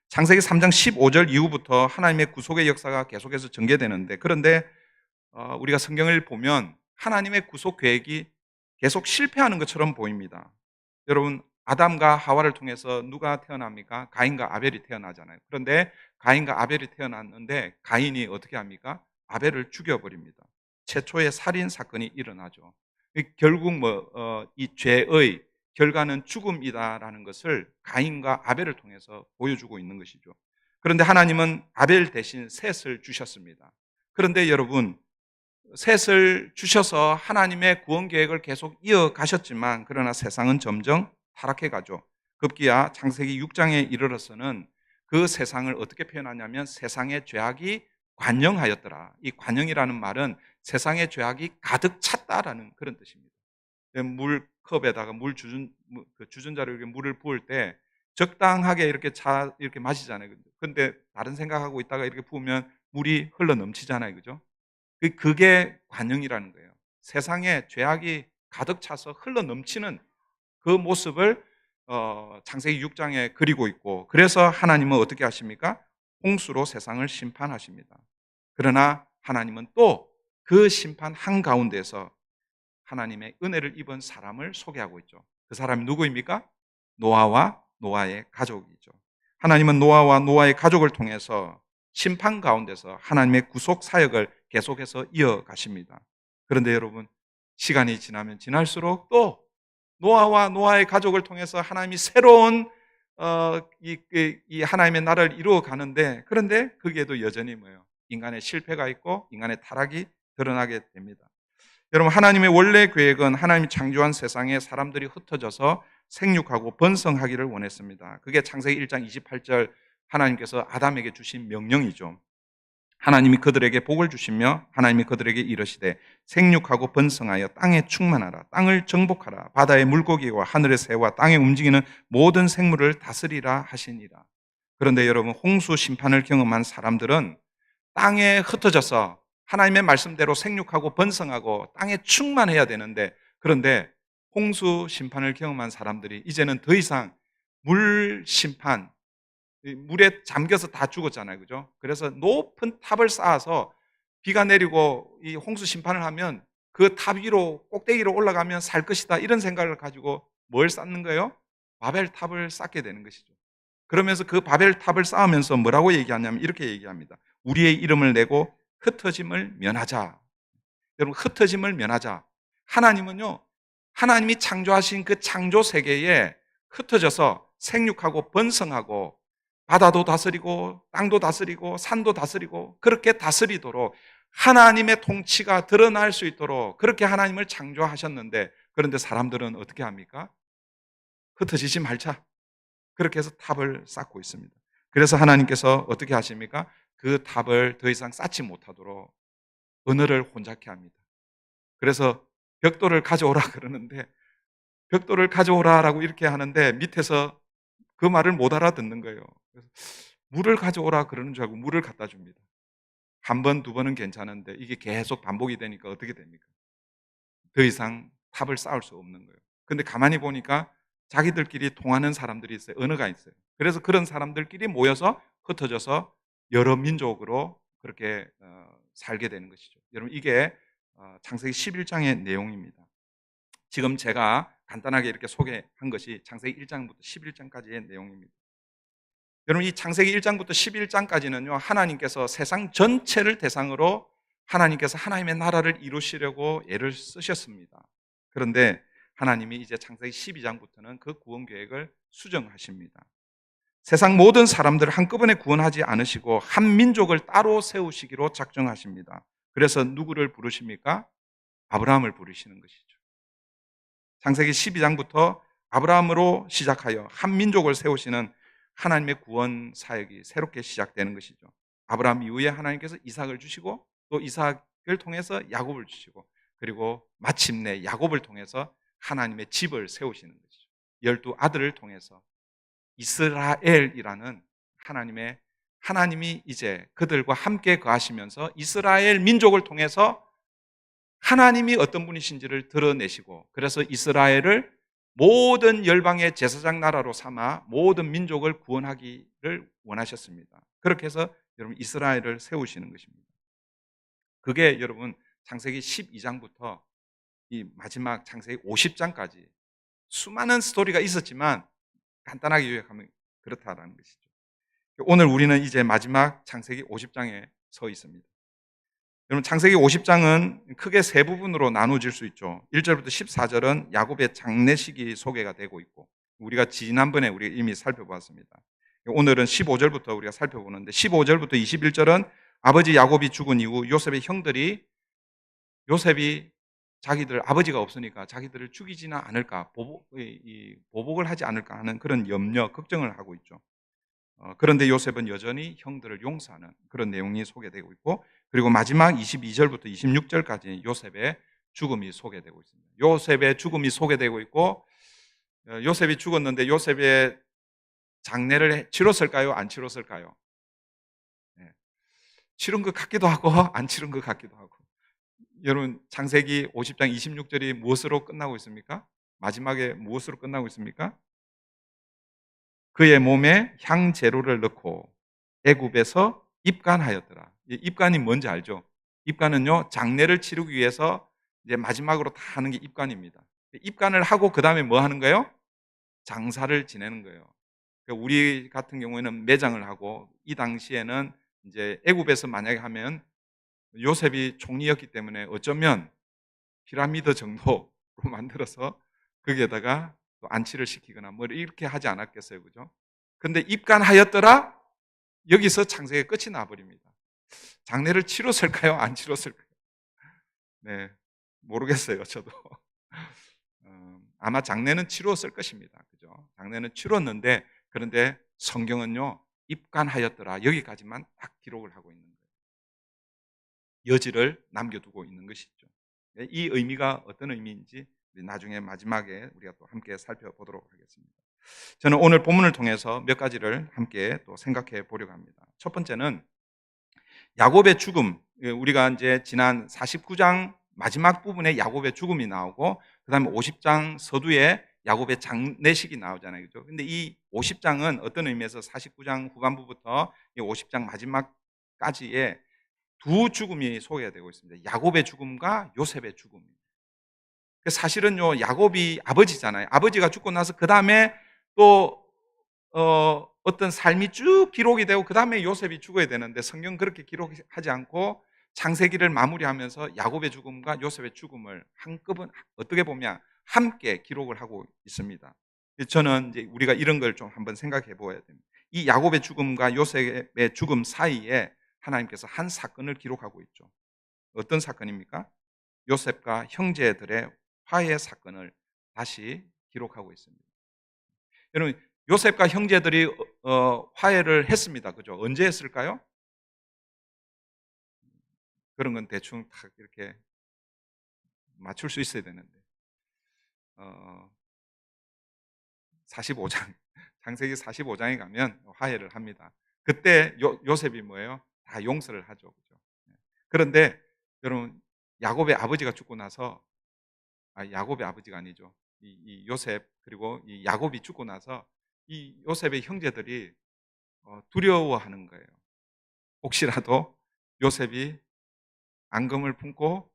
창세기 3장 15절 이후부터 하나님의 구속의 역사가 계속해서 전개되는데, 그런데 우리가 성경을 보면 하나님의 구속 계획이 계속 실패하는 것처럼 보입니다. 여러분, 아담과 하와를 통해서 누가 태어납니까? 가인과 아벨이 태어나잖아요. 그런데 가인과 아벨이 태어났는데 가인이 어떻게 합니까? 아벨을 죽여버립니다. 최초의 살인 사건이 일어나죠. 결국 이 죄의 결과는 죽음이다라는 것을 가인과 아벨을 통해서 보여주고 있는 것이죠. 그런데 하나님은 아벨 대신 셋을 주셨습니다. 그런데 여러분, 셋을 주셔서 하나님의 구원 계획을 계속 이어가셨지만, 그러나 세상은 점점 타락해 가죠. 급기야 창세기 6장에 이르러서는 그 세상을 어떻게 표현하냐면 세상의 죄악이 관영하였더라. 이 관영이라는 말은 세상의 죄악이 가득 찼다라는 그런 뜻입니다. 물컵에다가 주전자로 이렇게 물을 부을 때 적당하게 이렇게 이렇게 마시잖아요. 근데 다른 생각하고 있다가 이렇게 부으면 물이 흘러 넘치잖아요. 그죠? 그게 관영이라는 거예요. 세상에 죄악이 가득 차서 흘러 넘치는 그 모습을 창세기 6장에 그리고 있고, 그래서 하나님은 어떻게 하십니까? 홍수로 세상을 심판하십니다. 그러나 하나님은 또 그 심판 한가운데서 하나님의 은혜를 입은 사람을 소개하고 있죠. 그 사람이 누구입니까? 노아와 노아의 가족이죠. 하나님은 노아와 노아의 가족을 통해서 심판 가운데서 하나님의 구속 사역을 계속해서 이어가십니다. 그런데 여러분, 시간이 지나면 지날수록 또 노아와 노아의 가족을 통해서 하나님이 새로운 이 하나님의 나라를 이루어 가는데, 그런데 거기에도 여전히 인간의 실패가 있고 인간의 타락이 드러나게 됩니다. 여러분, 하나님의 원래 계획은 하나님이 창조한 세상에 사람들이 흩어져서 생육하고 번성하기를 원했습니다. 그게 창세기 1장 28절 하나님께서 아담에게 주신 명령이죠. 하나님이 그들에게 복을 주시며 하나님이 그들에게 이르시되 생육하고 번성하여 땅에 충만하라. 땅을 정복하라. 바다의 물고기와 하늘의 새와 땅에 움직이는 모든 생물을 다스리라 하시니라. 그런데 여러분, 홍수 심판을 경험한 사람들은 땅에 흩어져서 하나님의 말씀대로 생육하고 번성하고 땅에 충만해야 되는데, 그런데 홍수 심판을 경험한 사람들이 이제는 더 이상 물 심판, 물에 잠겨서 다 죽었잖아요. 그죠? 그래서 높은 탑을 쌓아서 비가 내리고 이 홍수 심판을 하면 그 탑 위로, 꼭대기로 올라가면 살 것이다, 이런 생각을 가지고 뭘 쌓는 거예요? 바벨탑을 쌓게 되는 것이죠. 그러면서 그 바벨탑을 쌓으면서 뭐라고 얘기하냐면 이렇게 얘기합니다. 우리의 이름을 내고 흩어짐을 면하자. 여러분, 흩어짐을 면하자. 하나님은요, 하나님이 창조하신 그 창조 세계에 흩어져서 생육하고 번성하고 바다도 다스리고 땅도 다스리고 산도 다스리고 그렇게 다스리도록 하나님의 통치가 드러날 수 있도록 그렇게 하나님을 창조하셨는데, 그런데 사람들은 어떻게 합니까? 흩어지지 말자, 그렇게 해서 탑을 쌓고 있습니다. 그래서 하나님께서 어떻게 하십니까? 그 탑을 더 이상 쌓지 못하도록 언어를 혼잡케 합니다. 그래서 벽돌을 가져오라 그러는데, 벽돌을 가져오라라고 이렇게 하는데 밑에서 그 말을 못 알아듣는 거예요. 그래서 물을 가져오라 그러는 줄 알고 물을 갖다 줍니다. 한 번, 두 번은 괜찮은데 이게 계속 반복이 되니까 어떻게 됩니까? 더 이상 탑을 쌓을 수 없는 거예요. 근데 가만히 보니까 자기들끼리 통하는 사람들이 있어요. 언어가 있어요. 그래서 그런 사람들끼리 모여서 흩어져서 여러 민족으로 그렇게 살게 되는 것이죠. 여러분, 이게 창세기 11장의 내용입니다. 지금 제가 간단하게 이렇게 소개한 것이 창세기 1장부터 11장까지의 내용입니다. 여러분, 이 창세기 1장부터 11장까지는요, 하나님께서 세상 전체를 대상으로 하나님께서 하나님의 나라를 이루시려고 애를 쓰셨습니다. 그런데 하나님이 이제 창세기 12장부터는 그 구원 계획을 수정하십니다. 세상 모든 사람들을 한꺼번에 구원하지 않으시고 한 민족을 따로 세우시기로 작정하십니다. 그래서 누구를 부르십니까? 아브라함을 부르시는 것이죠. 창세기 12장부터 아브라함으로 시작하여 한 민족을 세우시는 하나님의 구원 사역이 새롭게 시작되는 것이죠. 아브라함 이후에 하나님께서 이삭을 주시고 또 이삭을 통해서 야곱을 주시고, 그리고 마침내 야곱을 통해서 하나님의 집을 세우시는 것이죠. 12 아들을 통해서 이스라엘이라는 하나님이 이제 그들과 함께 거하시면서 이스라엘 민족을 통해서 하나님이 어떤 분이신지를 드러내시고, 그래서 이스라엘을 모든 열방의 제사장 나라로 삼아 모든 민족을 구원하기를 원하셨습니다. 그렇게 해서 여러분, 이스라엘을 세우시는 것입니다. 그게 여러분, 창세기 12장부터 이 마지막 창세기 50장까지 수많은 스토리가 있었지만 간단하게 요약하면 그렇다라는 것이죠. 오늘 우리는 이제 마지막 창세기 50장에 서 있습니다. 여러분, 창세기 50장은 크게 세 부분으로 나누어질 수 있죠. 1절부터 14절은 야곱의 장례식이 소개가 되고 있고, 우리가 지난번에 우리가 이미 살펴보았습니다. 오늘은 15절부터 우리가 살펴보는데, 15절부터 21절은 아버지 야곱이 죽은 이후 요셉의 형들이 요셉이 자기들 아버지가 없으니까 자기들을 죽이지는 않을까, 보복을 하지 않을까 하는 그런 염려, 걱정을 하고 있죠. 그런데 요셉은 여전히 형들을 용서하는 그런 내용이 소개되고 있고, 그리고 마지막 22절부터 26절까지 요셉의 죽음이 소개되고 있습니다. 요셉의 죽음이 소개되고 있고, 요셉이 죽었는데 요셉의 장례를 치렀을까요? 안 치렀을까요? 네. 치른 것 같기도 하고 안 치른 것 같기도 하고. 여러분, 창세기 50장 26절이 무엇으로 끝나고 있습니까? 마지막에 무엇으로 끝나고 있습니까? 그의 몸에 향재료를 넣고 애굽에서 입간하였더라. 입간이 뭔지 알죠? 입간은요, 장례를 치르기 위해서 이제 마지막으로 다 하는 게 입간입니다. 입간을 하고 그 다음에 뭐 하는 거예요? 장사를 지내는 거예요. 우리 같은 경우에는 매장을 하고, 이 당시에는 이제 애굽에서 만약에 하면 요셉이 총리였기 때문에 어쩌면 피라미드 정도로 만들어서 거기에다가 또 안치를 시키거나 뭐 이렇게 하지 않았겠어요, 그죠? 근데 입간하였더라, 여기서 창세기가 끝이 나버립니다. 장례를 치렀을까요? 안 치렀을까요? 네, 모르겠어요, 저도. 아마 장례는 치렀을 것입니다, 그죠? 장례는 치렀는데, 그런데 성경은요, 입간하였더라 여기까지만 딱 기록을 하고 있는 거예요. 여지를 남겨두고 있는 것이죠. 이 의미가 어떤 의미인지 우리 나중에 마지막에 우리가 또 함께 살펴보도록 하겠습니다. 저는 오늘 본문을 통해서 몇 가지를 함께 또 생각해 보려고 합니다. 첫 번째는 야곱의 죽음, 우리가 이제 지난 49장 마지막 부분에 야곱의 죽음이 나오고 그다음에 50장 서두에 야곱의 장례식이 나오잖아요. 그죠? 근데 이 50장은 어떤 의미에서 49장 후반부부터 이 50장 마지막까지의 두 죽음이 소개가 되고 있습니다. 야곱의 죽음과 요셉의 죽음입니다. 사실은요, 야곱이 아버지잖아요. 아버지가 죽고 나서 그 다음에 또 어떤 삶이 쭉 기록이 되고 그 다음에 요셉이 죽어야 되는데 성경 그렇게 기록하지 않고 창세기를 마무리하면서 야곱의 죽음과 요셉의 죽음을 한꺼번에 어떻게 보면 함께 기록을 하고 있습니다. 저는 이제 우리가 이런 걸 좀 한번 생각해 보아야 됩니다. 이 야곱의 죽음과 요셉의 죽음 사이에 하나님께서 한 사건을 기록하고 있죠. 어떤 사건입니까? 요셉과 형제들의 화해 사건을 다시 기록하고 있습니다. 여러분, 요셉과 형제들이 화해를 했습니다. 그죠? 언제 했을까요? 그런 건 대충 딱 이렇게 맞출 수 있어야 되는데 45장 창세기 45장에 가면 화해를 합니다. 그때 요셉이 뭐예요? 다 용서를 하죠. 그죠? 그런데 여러분, 야곱의 아버지가 죽고 나서 야곱의 아버지가 아니죠. 이 요셉 그리고 이 야곱이 죽고 나서 이 요셉의 형제들이 두려워하는 거예요. 혹시라도 요셉이 앙금을 품고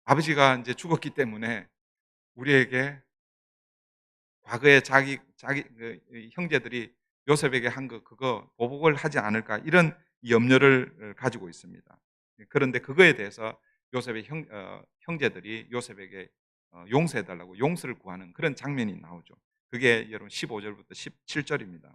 아버지가 이제 죽었기 때문에 우리에게 과거에 자기 형제들이 요셉에게 한 그거 보복을 하지 않을까 이런 염려를 가지고 있습니다. 그런데 그거에 대해서 요셉의 형제들이 요셉에게 용서해달라고 용서를 구하는 그런 장면이 나오죠. 그게 여러분 15절부터 17절입니다.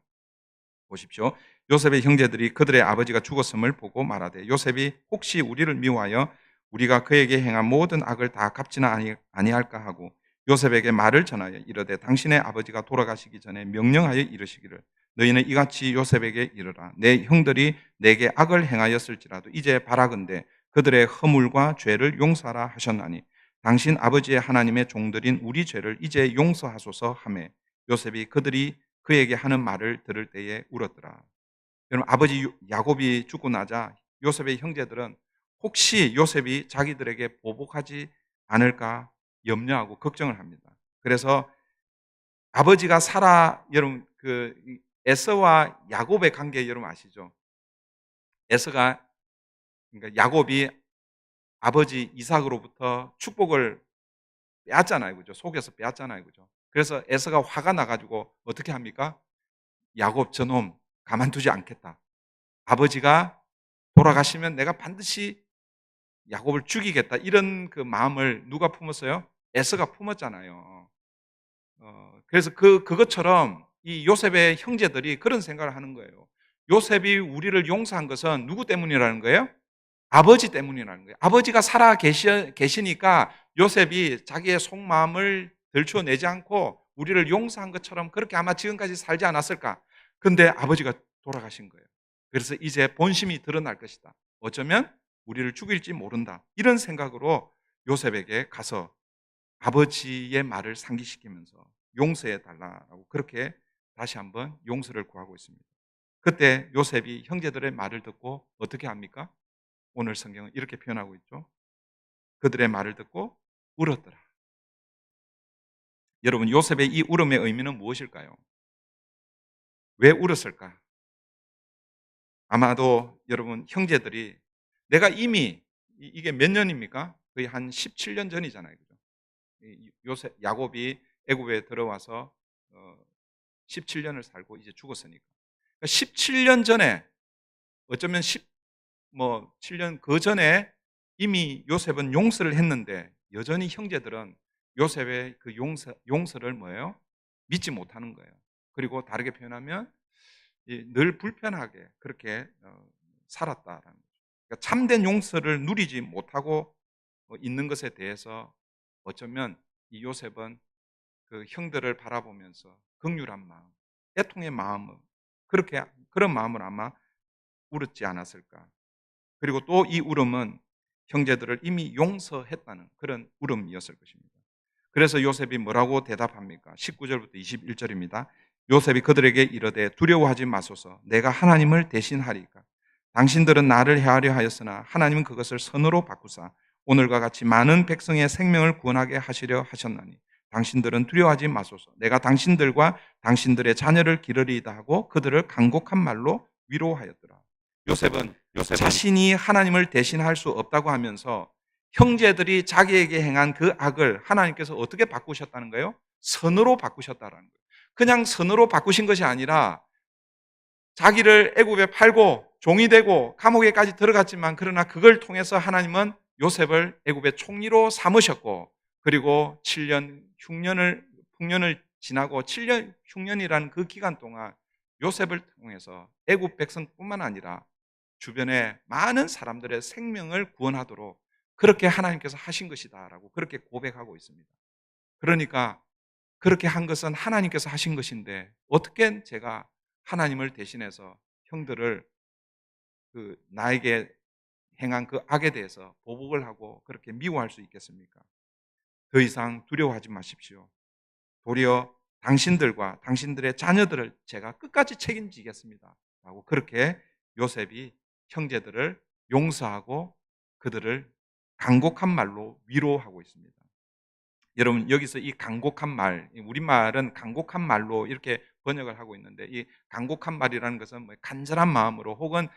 보십시오. 요셉의 형제들이 그들의 아버지가 죽었음을 보고 말하되 요셉이 혹시 우리를 미워하여 우리가 그에게 행한 모든 악을 다 갚지는 아니할까 하고 요셉에게 말을 전하여 이르되 당신의 아버지가 돌아가시기 전에 명령하여 이르시기를 너희는 이같이 요셉에게 이르라 내 형들이 내게 악을 행하였을지라도 이제 바라건대 그들의 허물과 죄를 용서하라 하셨나니 당신 아버지의 하나님의 종들인 우리 죄를 이제 용서하소서 하매 요셉이 그들이 그에게 하는 말을 들을 때에 울었더라. 여러분, 아버지 야곱이 죽고 나자 요셉의 형제들은 혹시 요셉이 자기들에게 보복하지 않을까 염려하고 걱정을 합니다. 그래서 아버지가 여러분 그 에서와 야곱의 관계 여러분 아시죠? 에서가 그러니까 야곱이 아버지 이삭으로부터 축복을 빼앗잖아요, 그죠? 속여서 빼앗잖아요, 그죠? 그래서 에서가 화가 나가지고 어떻게 합니까? 야곱 저놈 가만두지 않겠다. 아버지가 돌아가시면 내가 반드시 야곱을 죽이겠다. 이런 그 마음을 누가 품었어요? 에서가 품었잖아요. 그래서 그것처럼 이 요셉의 형제들이 그런 생각을 하는 거예요. 요셉이 우리를 용서한 것은 누구 때문이라는 거예요? 아버지 때문이라는 거예요. 아버지가 살아 계시니까 요셉이 자기의 속마음을 들춰내지 않고 우리를 용서한 것처럼 그렇게 아마 지금까지 살지 않았을까? 근데 아버지가 돌아가신 거예요. 그래서 이제 본심이 드러날 것이다. 어쩌면 우리를 죽일지 모른다. 이런 생각으로 요셉에게 가서 아버지의 말을 상기시키면서 용서해 달라고 그렇게 다시 한번 용서를 구하고 있습니다. 그때 요셉이 형제들의 말을 듣고 어떻게 합니까? 오늘 성경은 이렇게 표현하고 있죠. 그들의 말을 듣고 울었더라. 여러분, 요셉의 이 울음의 의미는 무엇일까요? 왜 울었을까? 아마도 여러분 형제들이 내가 이미 이게 몇 년입니까? 거의 한 17년 전이잖아요. 그죠? 요셉 야곱이 애굽에 들어와서 17년을 살고 이제 죽었으니까. 그러니까 17년 전에 어쩌면 7년 그 전에 이미 요셉은 용서를 했는데 여전히 형제들은 요셉의 그 용서를 뭐예요? 믿지 못하는 거예요. 그리고 다르게 표현하면 늘 불편하게 그렇게 살았다라는 거죠. 그러니까 참된 용서를 누리지 못하고 있는 것에 대해서 어쩌면 이 요셉은 그 형들을 바라보면서 긍휼한 마음, 애통의 마음을 그런 마음을 아마 울었지 않았을까. 그리고 또 이 울음은 형제들을 이미 용서했다는 그런 울음이었을 것입니다. 그래서 요셉이 뭐라고 대답합니까? 19절부터 21절입니다. 요셉이 그들에게 이르되 두려워하지 마소서. 내가 하나님을 대신하리까. 당신들은 나를 해하려 하였으나 하나님은 그것을 선으로 바꾸사 오늘과 같이 많은 백성의 생명을 구원하게 하시려 하셨나니 당신들은 두려워하지 마소서. 내가 당신들과 당신들의 자녀를 기르리이다 하고 그들을 간곡한 말로 위로하였더라. 요셉은 자신이 하나님을 대신할 수 없다고 하면서 형제들이 자기에게 행한 그 악을 하나님께서 어떻게 바꾸셨다는 거예요? 선으로 바꾸셨다는 거예요. 그냥 선으로 바꾸신 것이 아니라 자기를 애굽에 팔고 종이 되고 감옥에까지 들어갔지만 그러나 그걸 통해서 하나님은 요셉을 애굽의 총리로 삼으셨고 그리고 7년 풍년을 지나고 7년 흉년이라는 그 기간 동안 요셉을 통해서 애굽 백성뿐만 아니라 주변의 많은 사람들의 생명을 구원하도록 그렇게 하나님께서 하신 것이다라고 그렇게 고백하고 있습니다. 그러니까 그렇게 한 것은 하나님께서 하신 것인데 어떻게 제가 하나님을 대신해서 형들을 나에게 행한 그 악에 대해서 보복을 하고 그렇게 미워할 수 있겠습니까? 더 이상 두려워하지 마십시오. 도리어 당신들과 당신들의 자녀들을 제가 끝까지 책임지겠습니다. 라고 그렇게 요셉이 형제들을 용서하고 그들을 간곡한 말로 위로하고 있습니다. 여러분 여기서 이 간곡한 말, 우리말은 간곡한 말로 이렇게 번역을 하고 있는데 이 간곡한 말이라는 것은 간절한 마음으로 혹은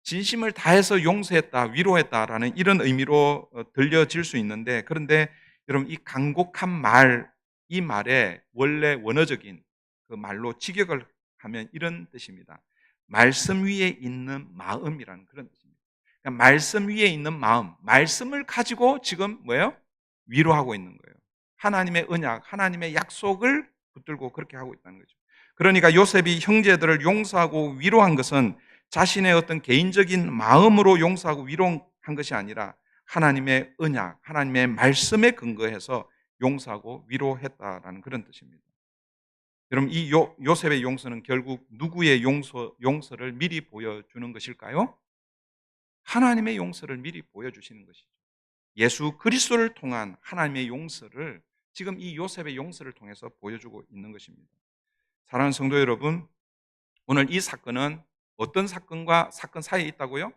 진심을 다해서 용서했다, 위로했다라는 이런 의미로 들려질 수 있는데 그런데 여러분 이 간곡한 말, 이 말의 원래 원어적인 그 말로 직역을 하면 이런 뜻입니다. 말씀 위에 있는 마음이라는 그런 뜻입니다. 그러니까 말씀 위에 있는 마음, 말씀을 가지고 지금 뭐예요? 위로하고 있는 거예요. 하나님의 언약, 하나님의 약속을 붙들고 그렇게 하고 있다는 거죠. 그러니까 요셉이 형제들을 용서하고 위로한 것은 자신의 어떤 개인적인 마음으로 용서하고 위로한 것이 아니라 하나님의 언약, 하나님의 말씀에 근거해서 용서하고 위로했다라는 그런 뜻입니다. 여러분 이 요셉의 용서는 결국 누구의 용서를 미리 보여주는 것일까요? 하나님의 용서를 미리 보여주시는 것이죠. 예수 그리스도를 통한 하나님의 용서를 지금 이 요셉의 용서를 통해서 보여주고 있는 것입니다. 사랑하는 성도 여러분, 오늘 이 사건은 어떤 사건과 사건 사이에 있다고요?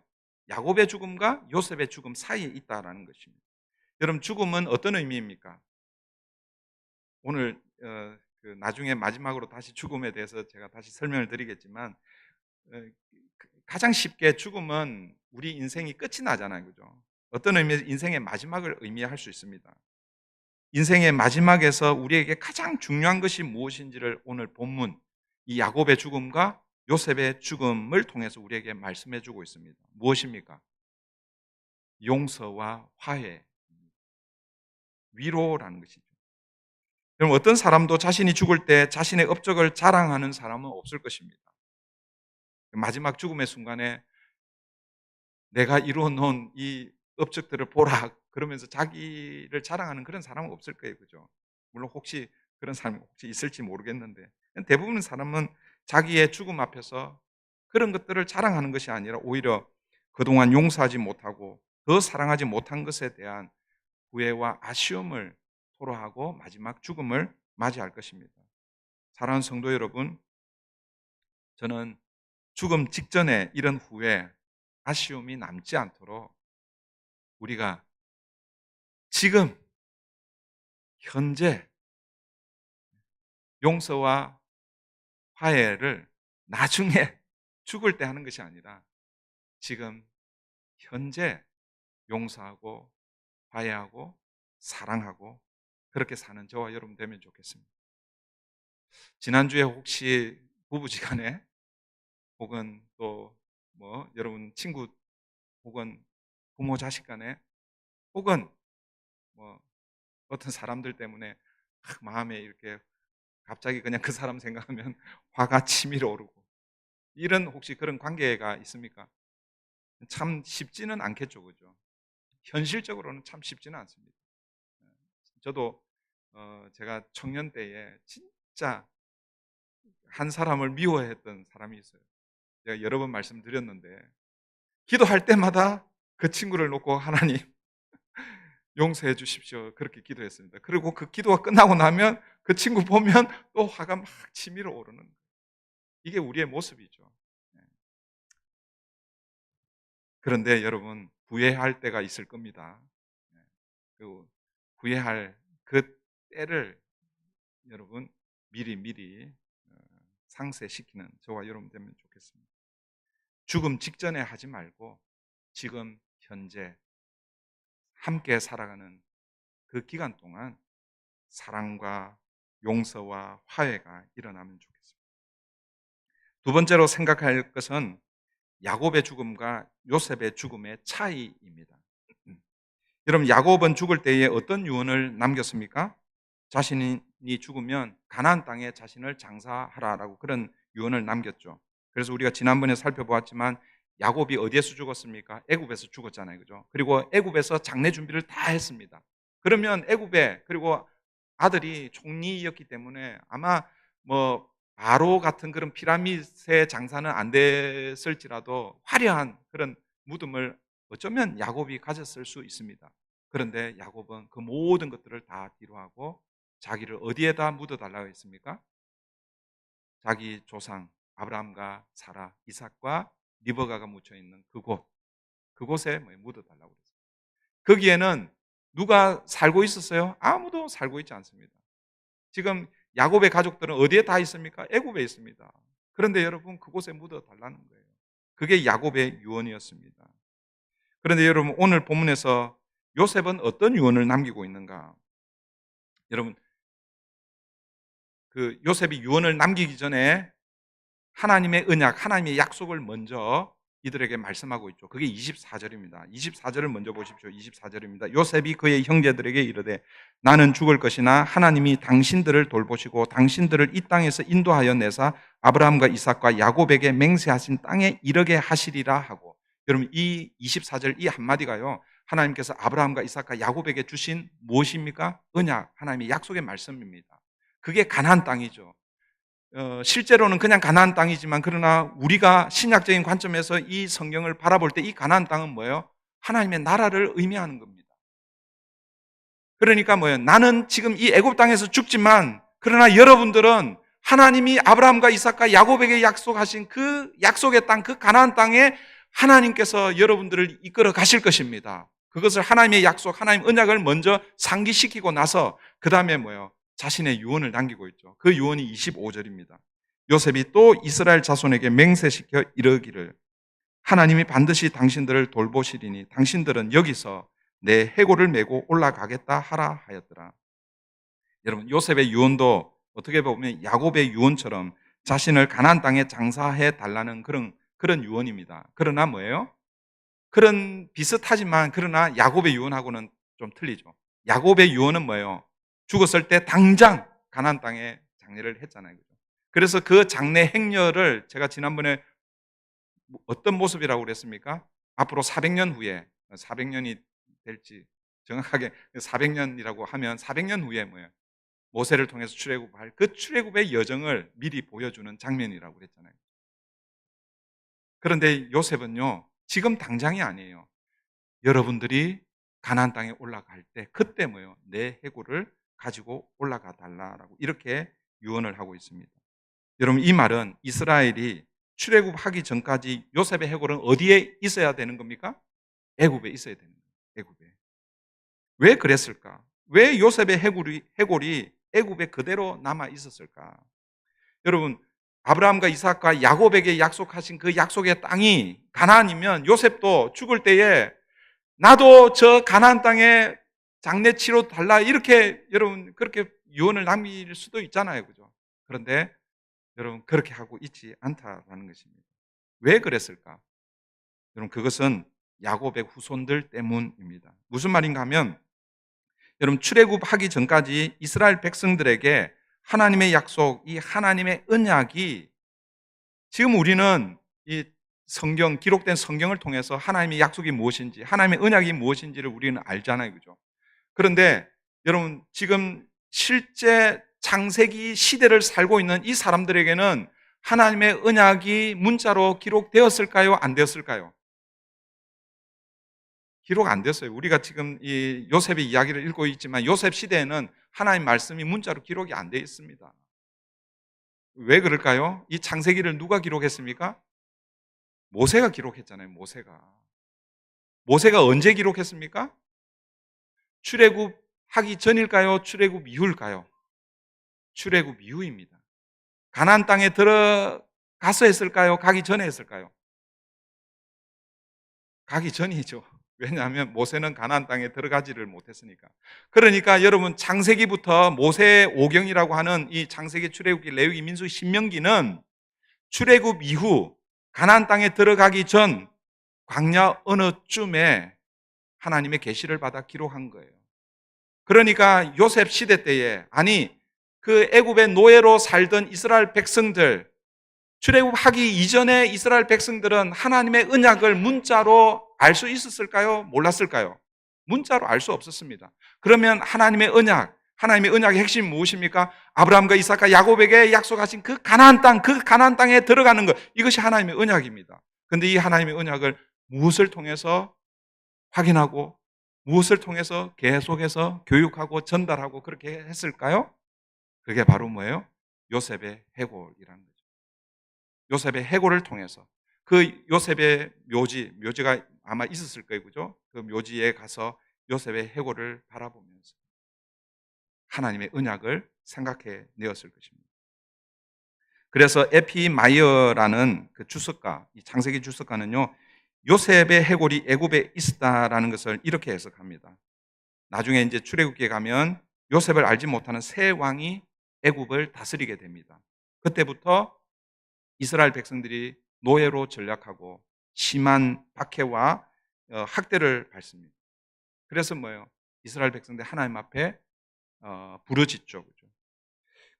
야곱의 죽음과 요셉의 죽음 사이에 있다라는 것입니다. 여러분 죽음은 어떤 의미입니까? 오늘 나중에 마지막으로 다시 죽음에 대해서 제가 다시 설명을 드리겠지만 가장 쉽게 죽음은 우리 인생이 끝이 나잖아요, 그죠? 어떤 의미에서 인생의 마지막을 의미할 수 있습니다. 인생의 마지막에서 우리에게 가장 중요한 것이 무엇인지를 오늘 본문 이 야곱의 죽음과 요셉의 죽음을 통해서 우리에게 말씀해 주고 있습니다. 무엇입니까? 용서와 화해, 위로라는 것이죠. 그럼 어떤 사람도 자신이 죽을 때 자신의 업적을 자랑하는 사람은 없을 것입니다. 마지막 죽음의 순간에 내가 이루어 놓은 이 업적들을 보라 그러면서 자기를 자랑하는 그런 사람은 없을 거예요, 그죠? 물론 혹시 그런 사람이 혹시 있을지 모르겠는데 대부분의 사람은 자기의 죽음 앞에서 그런 것들을 자랑하는 것이 아니라 오히려 그동안 용서하지 못하고 더 사랑하지 못한 것에 대한 후회와 아쉬움을 토로하고 마지막 죽음을 맞이할 것입니다. 사랑하는 성도 여러분, 저는 죽음 직전에 이런 후회, 아쉬움이 남지 않도록 우리가 지금 현재 용서와 화해를 나중에 죽을 때 하는 것이 아니라 지금 현재 용서하고 화해하고 사랑하고 그렇게 사는 저와 여러분 되면 좋겠습니다. 지난주에 혹시 부부지간에 혹은 또 여러분 친구 혹은 부모 자식 간에 혹은 어떤 사람들 때문에 마음에 이렇게 갑자기 그냥 그 사람 생각하면 화가 치밀어 오르고 이런 혹시 그런 관계가 있습니까? 참 쉽지는 않겠죠, 그죠? 현실적으로는 참 쉽지는 않습니다. 저도 제가 청년 때에 진짜 한 사람을 미워했던 사람이 있어요. 제가 여러 번 말씀드렸는데 기도할 때마다 그 친구를 놓고 하나님 용서해 주십시오. 그렇게 기도했습니다. 그리고 그 기도가 끝나고 나면 그 친구 보면 또 화가 막 치밀어 오르는 거예요. 이게 우리의 모습이죠. 네. 그런데 여러분, 후회할 때가 있을 겁니다. 네. 그 후회할 그 때를 여러분 미리 상쇄시키는 저와 여러분 되면 좋겠습니다. 죽음 직전에 하지 말고 지금 현재 함께 살아가는 그 기간 동안 사랑과 용서와 화해가 일어나면 좋겠습니다. 두 번째로 생각할 것은 야곱의 죽음과 요셉의 죽음의 차이입니다. 여러분, 야곱은 죽을 때에 어떤 유언을 남겼습니까? 자신이 죽으면 가나안 땅에 자신을 장사하라라고 그런 유언을 남겼죠. 그래서 우리가 지난번에 살펴보았지만 야곱이 어디에서 죽었습니까? 애굽에서 죽었잖아요. 그죠? 그리고 애굽에서 장례 준비를 다 했습니다. 그러면 애굽에 그리고 아들이 총리였기 때문에 아마 뭐 바로 같은 그런 피라미드의 장사는 안 됐을지라도 화려한 그런 무덤을 어쩌면 야곱이 가졌을 수 있습니다. 그런데 야곱은 그 모든 것들을 다 뒤로하고 자기를 어디에다 묻어달라고 했습니까? 자기 조상 아브라함과 사라, 이삭과 리버가가 묻혀있는 그곳에 묻어달라고 그랬어요. 거기에는 누가 살고 있었어요? 아무도 살고 있지 않습니다. 지금 야곱의 가족들은 어디에 다 있습니까? 애굽에 있습니다. 그런데 여러분, 그곳에 묻어달라는 거예요. 그게 야곱의 유언이었습니다. 그런데 여러분, 오늘 본문에서 요셉은 어떤 유언을 남기고 있는가? 여러분, 그 요셉이 유언을 남기기 전에 하나님의 언약, 하나님의 약속을 먼저 이들에게 말씀하고 있죠. 그게 24절입니다. 24절을 먼저 보십시오. 24절입니다. 요셉이 그의 형제들에게 이르되 나는 죽을 것이나 하나님이 당신들을 돌보시고 당신들을 이 땅에서 인도하여 내사 아브라함과 이삭과 야곱에게 맹세하신 땅에 이르게 하시리라 하고, 여러분, 이 24절 이 한마디가요, 하나님께서 아브라함과 이삭과 야곱에게 주신 무엇입니까? 언약, 하나님의 약속의 말씀입니다. 그게 가나안 땅이죠. 실제로는 그냥 가나안 땅이지만 그러나 우리가 신약적인 관점에서 이 성경을 바라볼 때 이 가나안 땅은 뭐예요? 하나님의 나라를 의미하는 겁니다. 그러니까 뭐예요? 나는 지금 이 애굽 땅에서 죽지만 그러나 여러분들은 하나님이 아브라함과 이삭과 야곱에게 약속하신 그 약속의 땅, 그 가나안 땅에 하나님께서 여러분들을 이끌어 가실 것입니다. 그것을 하나님의 약속, 하나님 언약을 먼저 상기시키고 나서 그 다음에 뭐예요? 자신의 유언을 남기고 있죠. 그 유언이 25절입니다. 요셉이 또 이스라엘 자손에게 맹세시켜 이르기를 하나님이 반드시 당신들을 돌보시리니 당신들은 여기서 내 해골을 메고 올라가겠다 하라 하였더라. 여러분, 요셉의 유언도 어떻게 보면 야곱의 유언처럼 자신을 가나안 땅에 장사해 달라는 그런 유언입니다. 그러나 뭐예요? 그런 비슷하지만 그러나 야곱의 유언하고는 좀 틀리죠. 야곱의 유언은 뭐예요? 죽었을 때 당장 가나안 땅에 장례를 했잖아요. 그래서 그 장례 행렬을 제가 지난번에 어떤 모습이라고 그랬습니까? 앞으로 400년 후에, 400년이 될지 정확하게 400년이라고 하면 400년 후에 뭐예요? 모세를 통해서 출애굽할 그 출애굽의 여정을 미리 보여주는 장면이라고 그랬잖아요. 그런데 요셉은요, 지금 당장이 아니에요. 여러분들이 가나안 땅에 올라갈 때 그때 뭐예요? 내 해골을 가지고 올라가 달라라고 이렇게 유언을 하고 있습니다. 여러분, 이 말은 이스라엘이 출애굽하기 전까지 요셉의 해골은 어디에 있어야 되는 겁니까? 애굽에 있어야 되는 거예요. 애굽에. 왜 그랬을까? 왜 요셉의 해골이 애굽에 그대로 남아 있었을까? 여러분, 아브라함과 이삭과 야곱에게 약속하신 그 약속의 땅이 가나안이면 요셉도 죽을 때에 나도 저 가나안 땅에 장례 치러 달라 이렇게 여러분 그렇게 유언을 남길 수도 있잖아요. 그죠? 그런데 여러분 그렇게 하고 있지 않다라는 것입니다. 왜 그랬을까? 여러분 그것은 야곱의 후손들 때문입니다. 무슨 말인가 하면 여러분 출애굽하기 전까지 이스라엘 백성들에게 하나님의 약속, 이 하나님의 언약이 지금 우리는 이 성경, 기록된 성경을 통해서 하나님의 약속이 무엇인지, 하나님의 언약이 무엇인지를 우리는 알잖아요. 그죠? 그런데 여러분, 지금 실제 창세기 시대를 살고 있는 이 사람들에게는 하나님의 언약이 문자로 기록되었을까요? 안 되었을까요? 기록 안 됐어요. 우리가 지금 이 요셉의 이야기를 읽고 있지만 요셉 시대에는 하나님 말씀이 문자로 기록이 안 돼 있습니다. 왜 그럴까요? 이 창세기를 누가 기록했습니까? 모세가 기록했잖아요. 모세가 언제 기록했습니까? 출애굽 하기 전일까요? 출애굽 이후일까요? 출애굽 이후입니다. 가나안 땅에 들어가서 했을까요? 가기 전에 했을까요? 가기 전이죠. 왜냐하면 모세는 가나안 땅에 들어가지를 못했으니까. 그러니까 여러분 창세기부터 모세 오경이라고 하는 이 창세기, 출애굽기, 레위기, 민수기, 신명기는 출애굽 이후 가나안 땅에 들어가기 전 광야 어느 쯤에 하나님의 계시를 받아 기록한 거예요. 그러니까 요셉 시대 때에, 아니 그 애굽의 노예로 살던 이스라엘 백성들, 출애굽하기 이전에 이스라엘 백성들은 하나님의 언약을 문자로 알 수 있었을까요? 몰랐을까요? 문자로 알 수 없었습니다. 그러면 하나님의 언약의 핵심이 무엇입니까? 아브라함과 이삭과 야곱에게 약속하신 그 가나안 땅에 들어가는 것, 이것이 하나님의 언약입니다. 그런데 이 하나님의 언약을 무엇을 통해서 확인하고 무엇을 통해서 계속해서 교육하고 전달하고 그렇게 했을까요? 그게 바로 뭐예요? 요셉의 해골이라는 거죠. 요셉의 해골을 통해서 그 요셉의 묘지가 아마 있었을 거예요. 그죠? 그 묘지에 가서 요셉의 해골을 바라보면서 하나님의 언약을 생각해 내었을 것입니다. 그래서 에피마이어라는 그 주석가, 이 창세기 주석가는요, 요셉의 해골이 애굽에 있었다라는 것을 이렇게 해석합니다. 나중에 이제 출애굽기에 가면 요셉을 알지 못하는 새 왕이 애굽을 다스리게 됩니다. 그때부터 이스라엘 백성들이 노예로 전락하고 심한 박해와 학대를 받습니다. 그래서 뭐예요? 이스라엘 백성들이 하나님 앞에 부르짖죠. 그죠?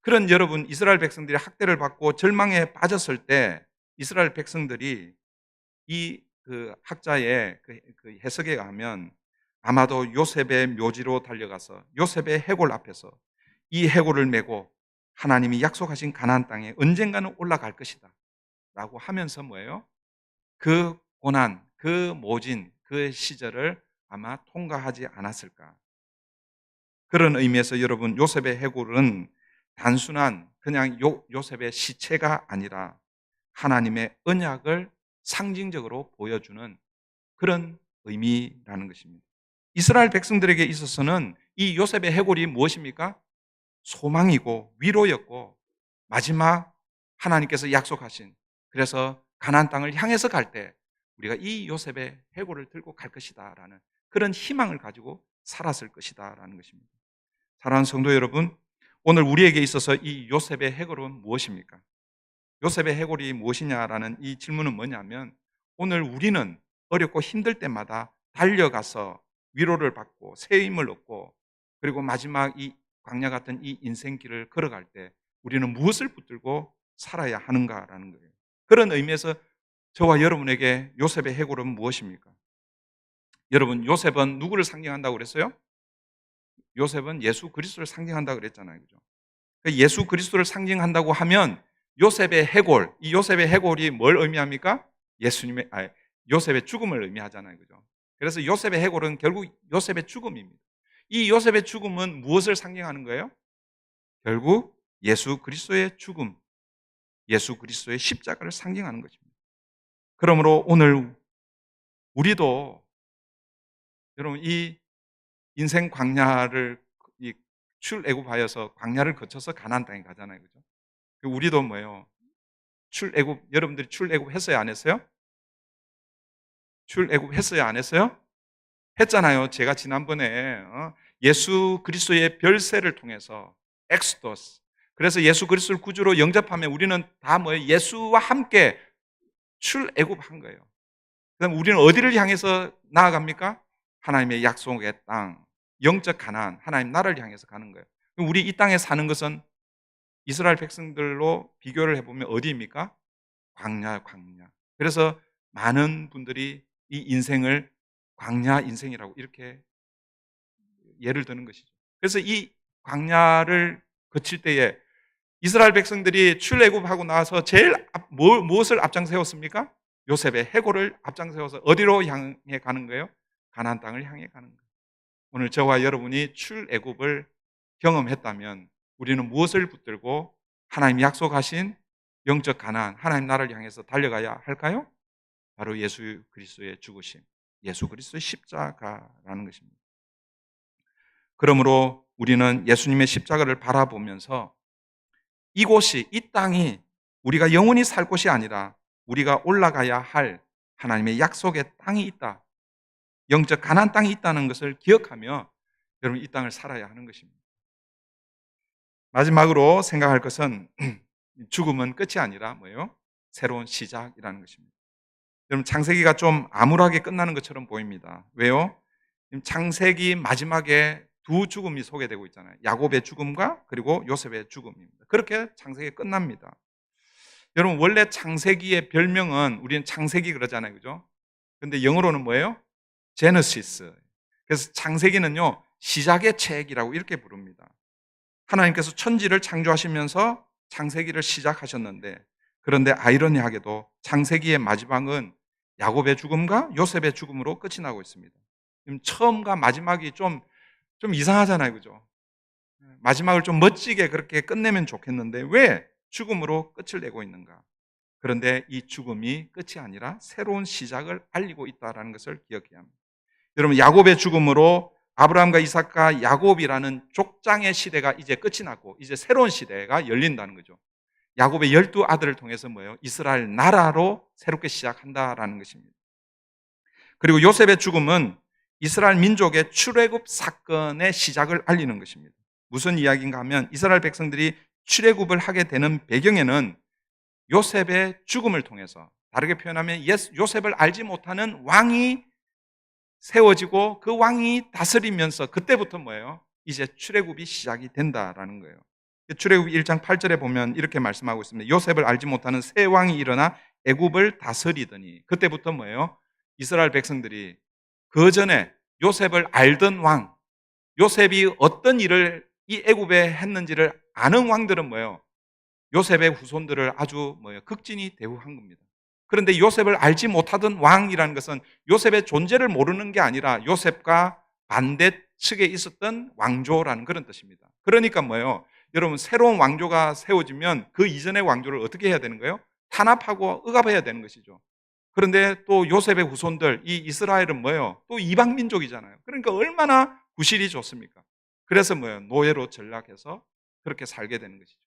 그런 여러분, 이스라엘 백성들이 학대를 받고 절망에 빠졌을 때 이스라엘 백성들이 이 그 학자의 그 해석에 가면 아마도 요셉의 묘지로 달려가서 요셉의 해골 앞에서 이 해골을 메고 하나님이 약속하신 가나안 땅에 언젠가는 올라갈 것이다 라고 하면서 뭐예요? 그 고난, 그 모진, 그 시절을 아마 통과하지 않았을까. 그런 의미에서 여러분, 요셉의 해골은 단순한 그냥 요셉의 시체가 아니라 하나님의 언약을 상징적으로 보여주는 그런 의미라는 것입니다. 이스라엘 백성들에게 있어서는 이 요셉의 해골이 무엇입니까? 소망이고 위로였고 마지막 하나님께서 약속하신, 그래서 가나안 땅을 향해서 갈 때 우리가 이 요셉의 해골을 들고 갈 것이다 라는 그런 희망을 가지고 살았을 것이다 라는 것입니다. 사랑하는 성도 여러분, 오늘 우리에게 있어서 이 요셉의 해골은 무엇입니까? 요셉의 해골이 무엇이냐라는 이 질문은 뭐냐면, 오늘 우리는 어렵고 힘들 때마다 달려가서 위로를 받고 새 힘을 얻고 그리고 마지막 이 광야 같은 이 인생길을 걸어갈 때 우리는 무엇을 붙들고 살아야 하는가라는 거예요. 그런 의미에서 저와 여러분에게 요셉의 해골은 무엇입니까? 여러분, 요셉은 누구를 상징한다고 그랬어요? 요셉은 예수 그리스도를 상징한다고 그랬잖아요. 그죠? 예수 그리스도를 상징한다고 하면 요셉의 해골, 이 요셉의 해골이 뭘 의미합니까? 요셉의 죽음을 의미하잖아요. 그죠? 그래서 요셉의 해골은 결국 요셉의 죽음입니다. 이 요셉의 죽음은 무엇을 상징하는 거예요? 결국 예수 그리스도의 죽음, 예수 그리스도의 십자가를 상징하는 것입니다. 그러므로 오늘 우리도 여러분 이 인생 광야를 출애굽하여서 광야를 거쳐서 가나안 땅에 가잖아요. 그죠? 우리도 뭐예요? 여러분들이 출애굽 했어요? 안 했어요? 출애굽 했어요? 안 했어요? 했잖아요. 제가 지난번에 예수 그리스도의 별세를 통해서 엑스도스, 그래서 예수 그리스도를 구주로 영접하면 우리는 다 뭐예요? 예수와 함께 출애굽한 거예요. 그다음 우리는 어디를 향해서 나아갑니까? 하나님의 약속의 땅, 영적 가나안, 하나님 나라를 향해서 가는 거예요. 우리 이 땅에 사는 것은 이스라엘 백성들로 비교를 해보면 어디입니까? 광야. 그래서 많은 분들이 이 인생을 광야 인생이라고 이렇게 예를 드는 것이죠. 그래서 이 광야를 거칠 때에 이스라엘 백성들이 출애굽하고 나서 제일 무엇을 앞장 세웠습니까? 요셉의 해골을 앞장 세워서 어디로 향해 가는 거예요? 가나안 땅을 향해 가는 거예요. 오늘 저와 여러분이 출애굽을 경험했다면 우리는 무엇을 붙들고 하나님 약속하신 영적 가나안, 하나님 나라를 향해서 달려가야 할까요? 바로 예수 그리스도의 죽으심, 예수 그리스도의 십자가라는 것입니다. 그러므로 우리는 예수님의 십자가를 바라보면서 이곳이, 이 땅이 우리가 영원히 살 곳이 아니라 우리가 올라가야 할 하나님의 약속의 땅이 있다, 영적 가나안 땅이 있다는 것을 기억하며 여러분 이 땅을 살아야 하는 것입니다. 마지막으로 생각할 것은 죽음은 끝이 아니라 뭐예요? 새로운 시작이라는 것입니다. 여러분 창세기가 좀 암울하게 끝나는 것처럼 보입니다. 왜요? 창세기 마지막에 두 죽음이 소개되고 있잖아요. 야곱의 죽음과 그리고 요셉의 죽음입니다. 그렇게 창세기가 끝납니다. 여러분 원래 창세기의 별명은 우리는 창세기 그러잖아요. 그죠? 근데 영어로는 뭐예요? 제너시스. 그래서 창세기는요, 시작의 책이라고 이렇게 부릅니다. 하나님께서 천지를 창조하시면서 창세기를 시작하셨는데, 그런데 아이러니하게도 창세기의 마지막은 야곱의 죽음과 요셉의 죽음으로 끝이 나고 있습니다. 처음과 마지막이 좀 이상하잖아요. 그죠? 마지막을 좀 멋지게 그렇게 끝내면 좋겠는데 왜 죽음으로 끝을 내고 있는가? 그런데 이 죽음이 끝이 아니라 새로운 시작을 알리고 있다는 것을 기억해야 합니다. 여러분 야곱의 죽음으로 아브라함과 이삭과 야곱이라는 족장의 시대가 이제 끝이 났고 이제 새로운 시대가 열린다는 거죠. 야곱의 12아들을 통해서 뭐예요? 이스라엘 나라로 새롭게 시작한다라는 것입니다. 그리고 요셉의 죽음은 이스라엘 민족의 출애굽 사건의 시작을 알리는 것입니다. 무슨 이야기인가 하면 이스라엘 백성들이 출애굽을 하게 되는 배경에는 요셉의 죽음을 통해서, 다르게 표현하면 요셉을 알지 못하는 왕이 세워지고 그 왕이 다스리면서 그때부터 뭐예요? 이제 출애굽이 시작이 된다라는 거예요. 출애굽 1장 8절에 보면 이렇게 말씀하고 있습니다. 요셉을 알지 못하는 새 왕이 일어나 애굽을 다스리더니, 그때부터 뭐예요? 이스라엘 백성들이 그 전에 요셉을 알던 왕, 요셉이 어떤 일을 이 애굽에 했는지를 아는 왕들은 뭐예요? 요셉의 후손들을 아주 극진히 대우한 겁니다. 그런데 요셉을 알지 못하던 왕이라는 것은 요셉의 존재를 모르는 게 아니라 요셉과 반대 측에 있었던 왕조라는 그런 뜻입니다. 그러니까 뭐예요? 여러분 새로운 왕조가 세워지면 그 이전의 왕조를 어떻게 해야 되는 거예요? 탄압하고 억압해야 되는 것이죠. 그런데 또 요셉의 후손들, 이 이스라엘은 뭐예요? 또 이방 민족이잖아요. 그러니까 얼마나 구실이 좋습니까? 그래서 뭐예요? 노예로 전락해서 그렇게 살게 되는 것이죠.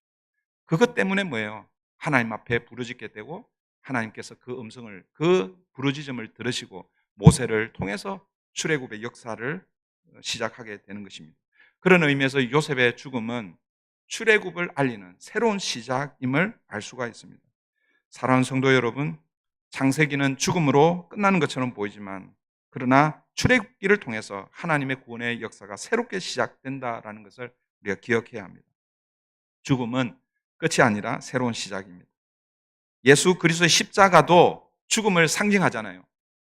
그것 때문에 뭐예요? 하나님 앞에 부르짖게 되고 하나님께서 그 음성을, 그 부르짖음을 들으시고 모세를 통해서 출애굽의 역사를 시작하게 되는 것입니다. 그런 의미에서 요셉의 죽음은 출애굽을 알리는 새로운 시작임을 알 수가 있습니다. 사랑하는 성도 여러분, 창세기는 죽음으로 끝나는 것처럼 보이지만 그러나 출애굽기를 통해서 하나님의 구원의 역사가 새롭게 시작된다라는 것을 우리가 기억해야 합니다. 죽음은 끝이 아니라 새로운 시작입니다. 예수 그리스도의 십자가도 죽음을 상징하잖아요.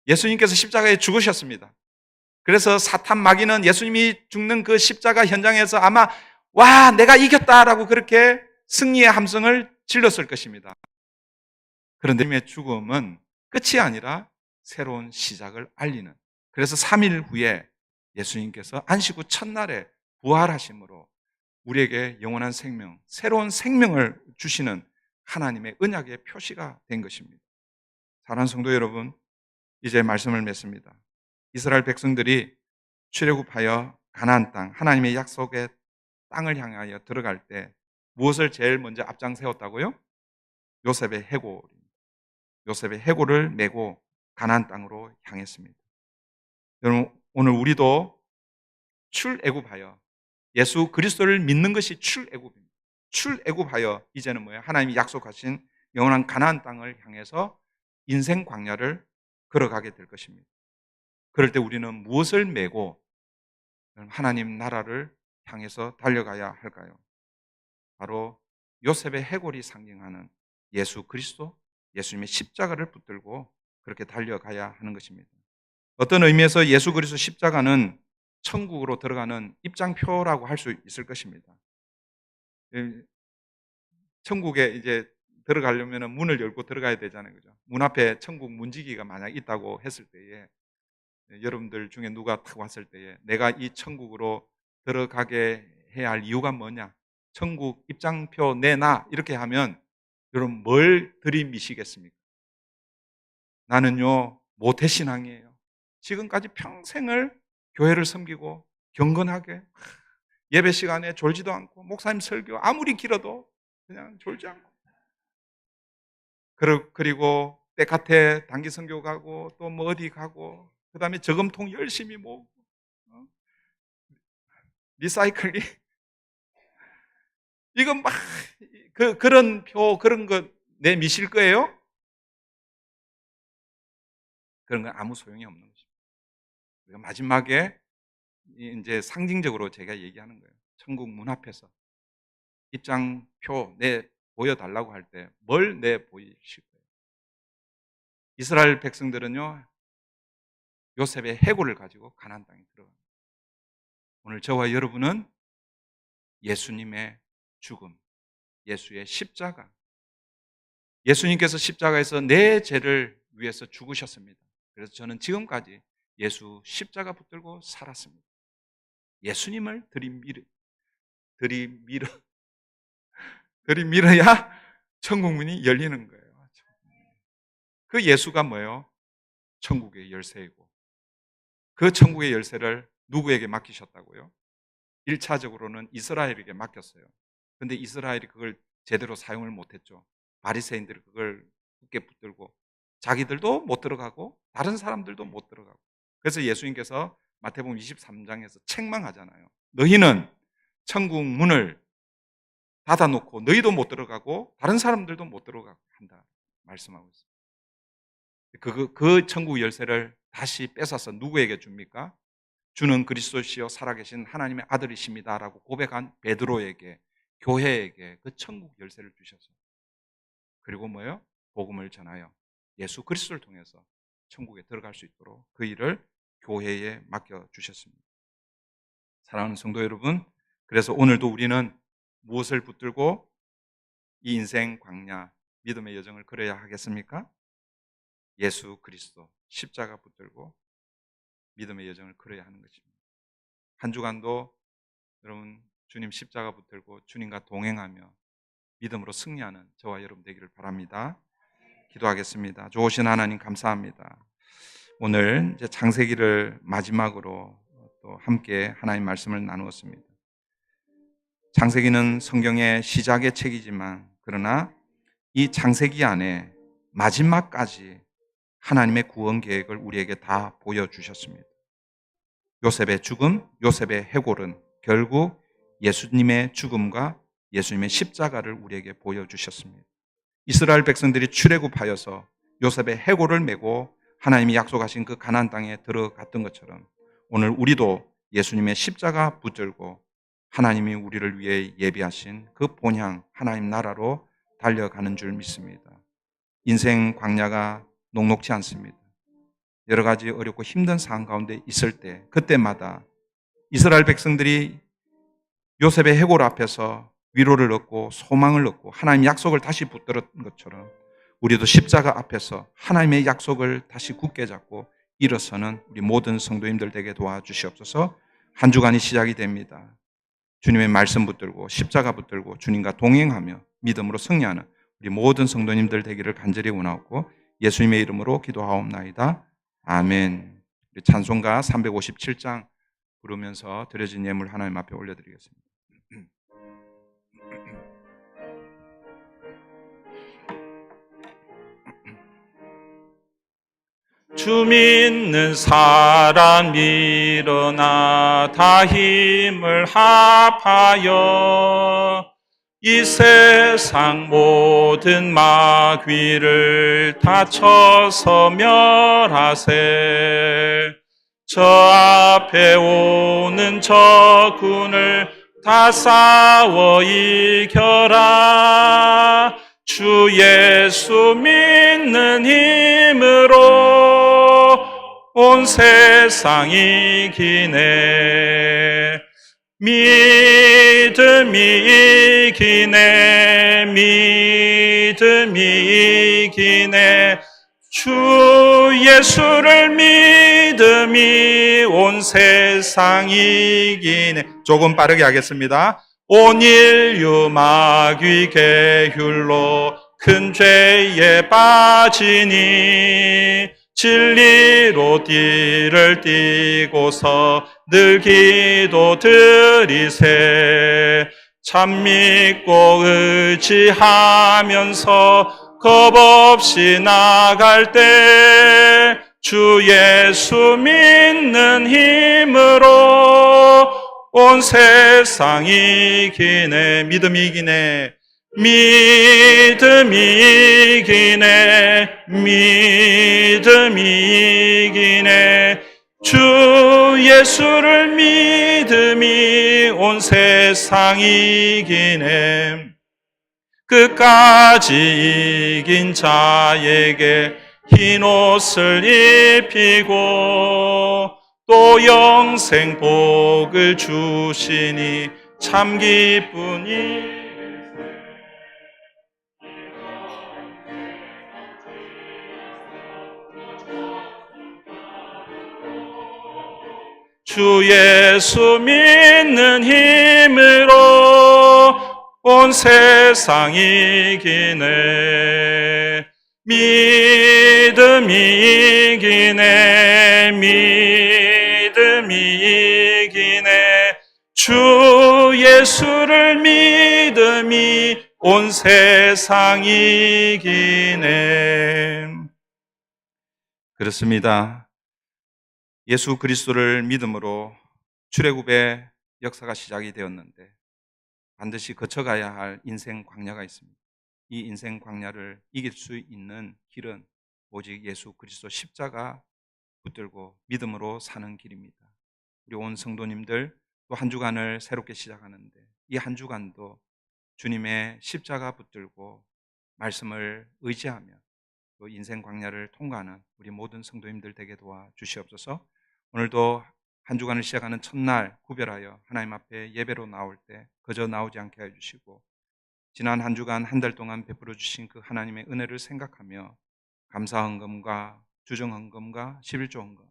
예수님께서 십자가에 죽으셨습니다. 그래서 사탄 마귀는 예수님이 죽는 그 십자가 현장에서 아마 와 내가 이겼다라고 그렇게 승리의 함성을 질렀을 것입니다. 그런데 예수님의 죽음은 끝이 아니라 새로운 시작을 알리는, 그래서 3일 후에 예수님께서 안식 후 첫날에 부활하심으로 우리에게 영원한 생명, 새로운 생명을 주시는 하나님의 언약의 표시가 된 것입니다. 사랑하는 성도 여러분, 이제 말씀을 맺습니다. 이스라엘 백성들이 출애굽하여 가나안 땅, 하나님의 약속의 땅을 향하여 들어갈 때 무엇을 제일 먼저 앞장 세웠다고요? 요셉의 해골입니다. 요셉의 해골을 메고 가나안 땅으로 향했습니다. 여러분, 오늘 우리도 출애굽하여 예수 그리스도를 믿는 것이 출애굽입니다. 출애굽하여 이제는 뭐예요? 하나님이 약속하신 영원한 가나안 땅을 향해서 인생 광야를 걸어가게 될 것입니다. 그럴 때 우리는 무엇을 메고 하나님 나라를 향해서 달려가야 할까요? 바로 요셉의 해골이 상징하는 예수 그리스도, 예수님의 십자가를 붙들고 그렇게 달려가야 하는 것입니다. 어떤 의미에서 예수 그리스도 십자가는 천국으로 들어가는 입장표라고 할 수 있을 것입니다. 천국에 이제 들어가려면 문을 열고 들어가야 되잖아요. 그죠? 문 앞에 천국 문지기가 만약 있다고 했을 때에 여러분들 중에 누가 탁 왔을 때에 내가 이 천국으로 들어가게 해야 할 이유가 뭐냐? 천국 입장표 내놔 이렇게 하면 여러분 뭘 들이미시겠습니까? 나는요 모태신앙이에요. 지금까지 평생을 교회를 섬기고 경건하게 예배 시간에 졸지도 않고 목사님 설교 아무리 길어도 그냥 졸지 않고 그리고 때카테 단기 선교 가고 또 뭐 어디 가고 그 다음에 저금통 열심히 모으고 리사이클링 이건 막 그런 표 그런 거 내미실 거예요? 그런 건 아무 소용이 없는 것입니다. 우리가 마지막에 이제 상징적으로 제가 얘기하는 거예요. 천국 문 앞에서 입장표 내 보여달라고 할 때 뭘 내 보이실 거예요? 이스라엘 백성들은요 요셉의 해골을 가지고 가나안 땅에 들어갑니다. 오늘 저와 여러분은 예수님의 죽음, 예수의 십자가, 예수님께서 십자가에서 내 죄를 위해서 죽으셨습니다. 그래서 저는 지금까지 예수 십자가 붙들고 살았습니다. 예수님을 들이밀어야 천국 문이 열리는 거예요. 그 예수가 뭐예요? 천국의 열쇠이고 그 천국의 열쇠를 누구에게 맡기셨다고요? 1차적으로는 이스라엘에게 맡겼어요. 근데 이스라엘이 그걸 제대로 사용을 못했죠. 바리새인들이 그걸 굳게 붙들고 자기들도 못 들어가고 다른 사람들도 못 들어가고 그래서 예수님께서 마태복음 23장에서 책망하잖아요. 너희는 천국 문을 닫아놓고 너희도 못 들어가고 다른 사람들도 못 들어가고 한다 말씀하고 있습니다. 그 천국 열쇠를 다시 뺏어서 누구에게 줍니까? 주는 그리스도시요 살아계신 하나님의 아들이십니다라고 고백한 베드로에게 교회에게 그 천국 열쇠를 주셔서 그리고 뭐예요? 복음을 전하여 예수 그리스도를 통해서 천국에 들어갈 수 있도록 그 일을 교회에 맡겨주셨습니다. 사랑하는 성도 여러분, 그래서 오늘도 우리는 무엇을 붙들고 이 인생 광야 믿음의 여정을 걸어야 하겠습니까? 예수 그리스도 십자가 붙들고 믿음의 여정을 걸어야 하는 것입니다. 한 주간도 여러분 주님 십자가 붙들고 주님과 동행하며 믿음으로 승리하는 저와 여러분 되기를 바랍니다. 기도하겠습니다. 좋으신 하나님 감사합니다. 오늘 이제 창세기를 마지막으로 또 함께 하나님 말씀을 나누었습니다. 창세기는 성경의 시작의 책이지만 그러나 이 창세기 안에 마지막까지 하나님의 구원 계획을 우리에게 다 보여주셨습니다. 요셉의 죽음, 요셉의 해골은 결국 예수님의 죽음과 예수님의 십자가를 우리에게 보여주셨습니다. 이스라엘 백성들이 출애굽하여서 요셉의 해골을 메고 하나님이 약속하신 그 가나안 땅에 들어갔던 것처럼 오늘 우리도 예수님의 십자가 붙들고 하나님이 우리를 위해 예비하신 그 본향 하나님 나라로 달려가는 줄 믿습니다. 인생 광야가 녹록지 않습니다. 여러 가지 어렵고 힘든 상황 가운데 있을 때 그때마다 이스라엘 백성들이 요셉의 해골 앞에서 위로를 얻고 소망을 얻고 하나님 약속을 다시 붙들었던 것처럼 우리도 십자가 앞에서 하나님의 약속을 다시 굳게 잡고 일어서는 우리 모든 성도님들 되게 도와주시옵소서. 한 주간이 시작이 됩니다. 주님의 말씀 붙들고 십자가 붙들고 주님과 동행하며 믿음으로 승리하는 우리 모든 성도님들 되기를 간절히 원하옵고 예수님의 이름으로 기도하옵나이다. 아멘. 우리 찬송가 357장 부르면서 드려진 예물 하나님 앞에 올려드리겠습니다. 주 믿는 사람 일어나 다 힘을 합하여 이 세상 모든 마귀를 다 쳐서 멸하세. 저 앞에 오는 적군을 다 싸워 이겨라. 주 예수 믿는 힘으로 온 세상 이기네. 믿음이 이기네. 믿음이 이기네. 주 예수를 믿음이 온 세상 이기네. 조금 빠르게 하겠습니다. 온 인류 마귀 계율로 큰 죄에 빠지니 진리로 띠를 띠고서 늘 기도 드리세. 참 믿고 의지하면서 겁없이 나갈 때 주 예수 믿는 힘으로 온 세상 이기네. 믿음이 이기네. 믿음이 이기네. 믿음이 이기네. 주 예수를 믿음이 온 세상 이기네. 끝까지 이긴 자에게 흰 옷을 입히고 또 영생 복을 주시니 참 기쁘니. 주 예수 믿는 힘으로 온 세상 이기네. 믿음이 이기네. 믿음이 이기네. 주 예수를 믿음이 온 세상 이기네. 그렇습니다. 예수 그리스도를 믿음으로 출애굽의 역사가 시작이 되었는데 반드시 거쳐가야 할 인생 광야가 있습니다. 이 인생 광야를 이길 수 있는 길은 오직 예수 그리스도 십자가 붙들고 믿음으로 사는 길입니다. 우리 온 성도님들 또 한 주간을 새롭게 시작하는데 이 한 주간도 주님의 십자가 붙들고 말씀을 의지하며 또 인생 광야를 통과하는 우리 모든 성도님들 되게 도와주시옵소서. 오늘도 한 주간을 시작하는 첫날 구별하여 하나님 앞에 예배로 나올 때 그저 나오지 않게 해주시고 지난 한 주간 한 달 동안 베풀어 주신 그 하나님의 은혜를 생각하며 감사 헌금과 주정 헌금과 11조 헌금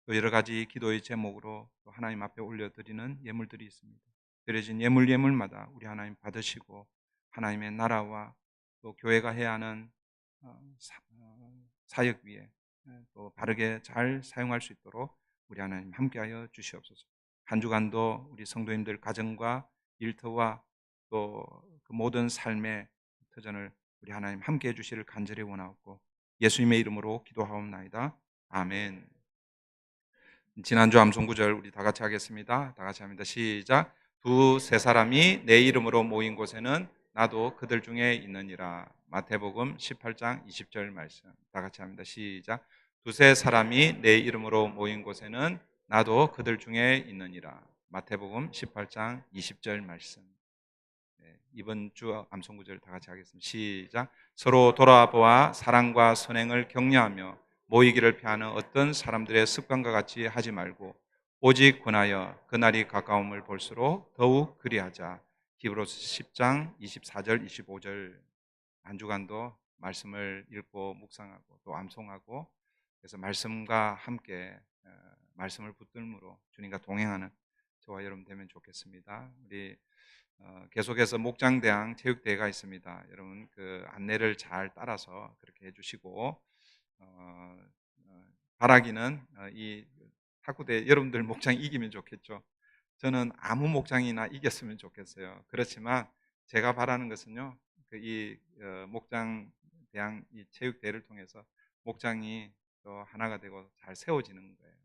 또 여러 가지 기도의 제목으로 또 하나님 앞에 올려드리는 예물들이 있습니다. 드려진 예물마다 우리 하나님 받으시고 하나님의 나라와 또 교회가 해야 하는 사역 위에 또 바르게 잘 사용할 수 있도록 우리 하나님 함께하여 주시옵소서. 한 주간도 우리 성도님들 가정과 일터와 또 그 모든 삶의 터전을 우리 하나님 함께해 주시를 간절히 원하옵고 예수님의 이름으로 기도하옵나이다. 아멘. 지난주 암송구절 우리 다 같이 하겠습니다. 다 같이 합니다. 시작. 두세 사람이 내 이름으로 모인 곳에는 나도 그들 중에 있느니라. 마태복음 18장 20절 말씀 다 같이 합니다. 시작. 두세 사람이 내 이름으로 모인 곳에는 나도 그들 중에 있느니라. 마태복음 18장 20절 말씀. 이번 주 암송구절 다 같이 하겠습니다. 시작. 서로 돌아보아 사랑과 선행을 격려하며 모이기를 피하는 어떤 사람들의 습관과 같이 하지 말고 오직 권하여 그날이 가까움을 볼수록 더욱 그리하자. 히브리서 10장 24절 25절. 한 주간도 말씀을 읽고 묵상하고 또 암송하고 그래서 말씀과 함께 말씀을 붙들므로 주님과 동행하는 저와 여러분 되면 좋겠습니다. 우리 계속해서 목장대항 체육대회가 있습니다. 여러분 그 안내를 잘 따라서 그렇게 해주시고 바라기는 이 탁구대 여러분들 목장이 이기면 좋겠죠. 저는 아무 목장이나 이겼으면 좋겠어요. 그렇지만 제가 바라는 것은요, 이 목장대항 이 체육대회를 통해서 목장이 또 하나가 되고 잘 세워지는 거예요.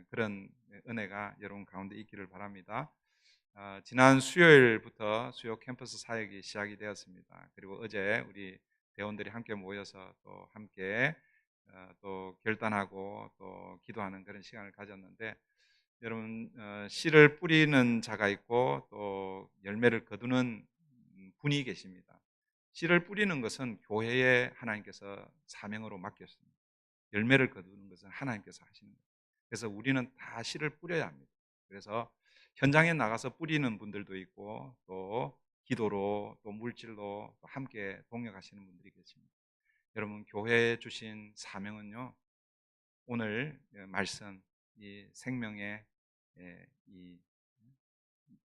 그런 은혜가 여러분 가운데 있기를 바랍니다. 지난 수요일부터 수요 캠퍼스 사역이 시작이 되었습니다. 그리고 어제 우리 대원들이 함께 모여서 또 함께 또 결단하고 또 기도하는 그런 시간을 가졌는데 여러분 씨를 뿌리는 자가 있고 또 열매를 거두는 분이 계십니다. 씨를 뿌리는 것은 교회에 하나님께서 사명으로 맡겼습니다. 열매를 거두는 것은 하나님께서 하시는 거예요. 그래서 우리는 다 씨를 뿌려야 합니다. 그래서 현장에 나가서 뿌리는 분들도 있고 또 기도로 또 물질로 또 함께 동역하시는 분들이 계십니다. 여러분 교회에 주신 사명은요, 오늘 말씀 이 생명의 이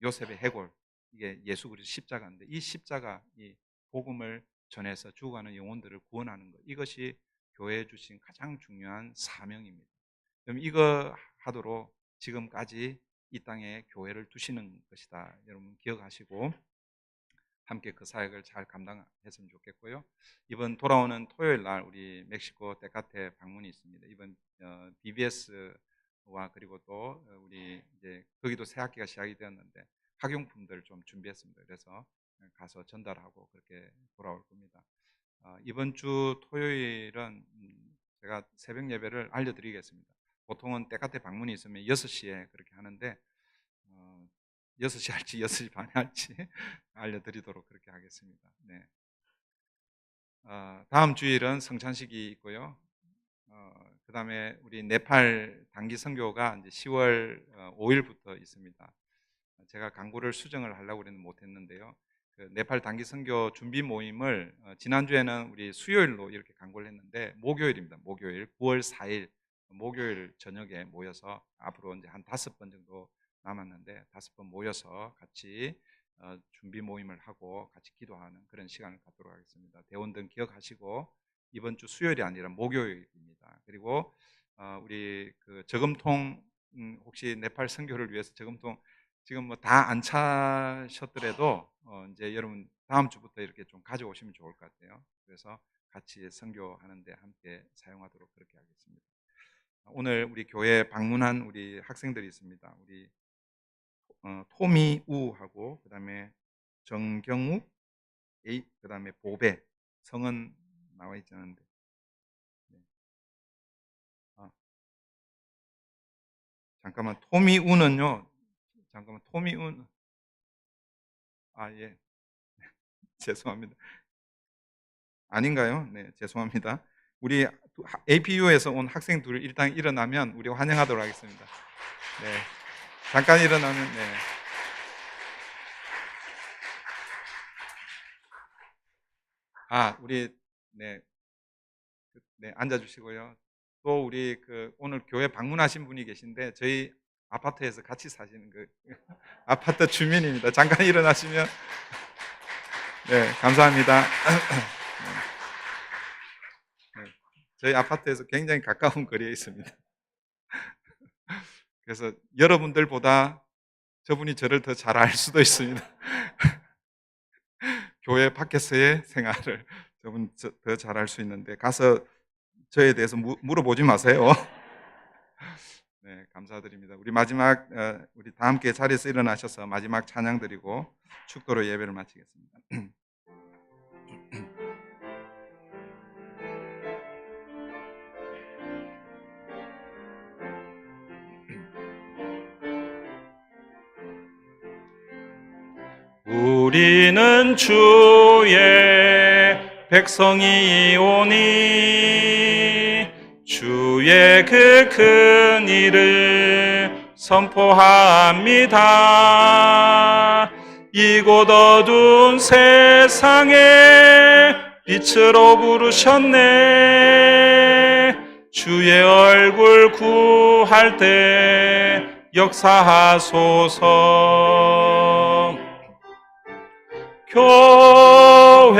요셉의 해골, 이게 예수 그리스도 십자가인데, 이 십자가, 이 복음을 전해서 죽어가는 영혼들을 구원하는 것, 이것이 교회에 주신 가장 중요한 사명입니다. 그럼 이거 하도록 지금까지 이 땅에 교회를 두시는 것이다, 여러분 기억하시고 함께 그 사역을 잘 감당했으면 좋겠고요. 이번 돌아오는 토요일 날 우리 멕시코 테카테 방문이 있습니다. 이번 BBS와 그리고 또 우리 이제 거기도 새 학기가 시작이 되었는데 학용품들을 좀 준비했습니다. 그래서 가서 전달하고 그렇게 돌아올 겁니다. 이번 주 토요일은 제가 새벽 예배를 알려드리겠습니다. 보통은 테카테 방문이 있으면 6시에 그렇게 하는데 6시 할지 6시 반에 할지 알려드리도록 그렇게 하겠습니다. 네. 다음 주일은 성찬식이 있고요. 그 다음에 우리 네팔 단기 선교가 이제 10월 5일부터 있습니다. 제가 광고를 수정을 하려고 그랬는데 못했는데요. 그 네팔 단기 선교 준비 모임을 지난주에는 우리 수요일로 이렇게 광고를 했는데 목요일입니다. 목요일 9월 4일 목요일 저녁에 모여서 앞으로 이제 한 5번 정도 남았는데 5번 모여서 같이 준비 모임을 하고 같이 기도하는 그런 시간을 갖도록 하겠습니다. 대원등 기억하시고 이번 주 수요일이 아니라 목요일입니다. 그리고 우리 그 저금통 혹시 네팔 선교를 위해서 저금통 지금 뭐 다 안 차셨더라도 이제 여러분 다음 주부터 이렇게 좀 가져오시면 좋을 것 같아요. 그래서 같이 선교하는데 함께 사용하도록 그렇게 하겠습니다. 오늘 우리 교회 방문한 우리 학생들이 있습니다. 우리 토미우하고 그다음에 정경욱, 그다음에 보배, 성은 나와 있지 않은데 잠깐만 토미우는요. 잠깐만 토미우 예 죄송합니다. 아닌가요? 네 죄송합니다. 우리 APU에서 온 학생 둘 일단 일어나면 우리 환영하도록 하겠습니다. 네 잠깐 일어나면 네. 우리 네 앉아주시고요. 또 우리 그 오늘 교회 방문하신 분이 계신데 저희 아파트에서 같이 사시는 그 아파트 주민입니다. 잠깐 일어나시면 네 감사합니다. 네, 저희 아파트에서 굉장히 가까운 거리에 있습니다. 그래서 여러분들보다 저분이 저를 더 잘 알 수도 있습니다. 교회 밖에서의 생활을 저분 더 잘 알 수 있는데 가서 저에 대해서 물어보지 마세요. 네, 감사드립니다. 우리 마지막 우리 다 함께 자리에서 일어나셔서 마지막 찬양 드리고 축도로 예배를 마치겠습니다. 우리는 주의 백성이오니 주의 그 큰 일을 선포합니다. 이곳 어두운 세상에 빛으로 부르셨네. 주의 얼굴 구할 때 역사하소서.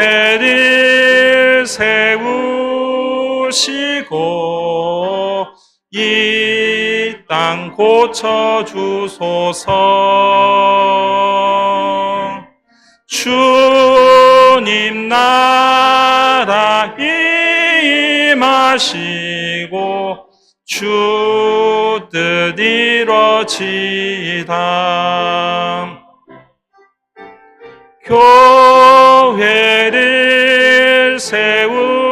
교회를 세우시고 이 땅 고쳐주소서. 주님 나라 임하시고 주 뜻 이루어지다. 교회를 세우시고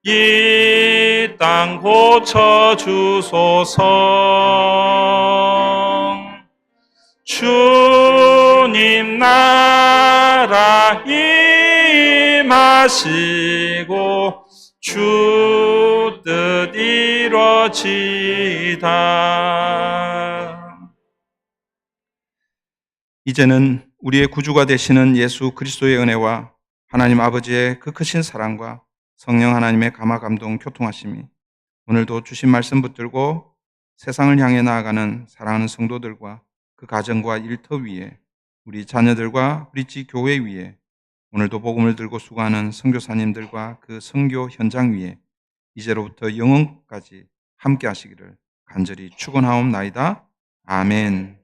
이 땅 고쳐주소서. 주님 나라 임하시고 주 뜻 이루어지다. 이제는 우리의 구주가 되시는 예수 그리스도의 은혜와 하나님 아버지의 그 크신 사랑과 성령 하나님의 감화 감동 교통하심이 오늘도 주신 말씀 붙들고 세상을 향해 나아가는 사랑하는 성도들과 그 가정과 일터 위에 우리 자녀들과 브릿지 교회 위에 오늘도 복음을 들고 수고하는 선교사님들과 그 선교 현장 위에 이제로부터 영원까지 함께 하시기를 간절히 축원하옵나이다. 아멘.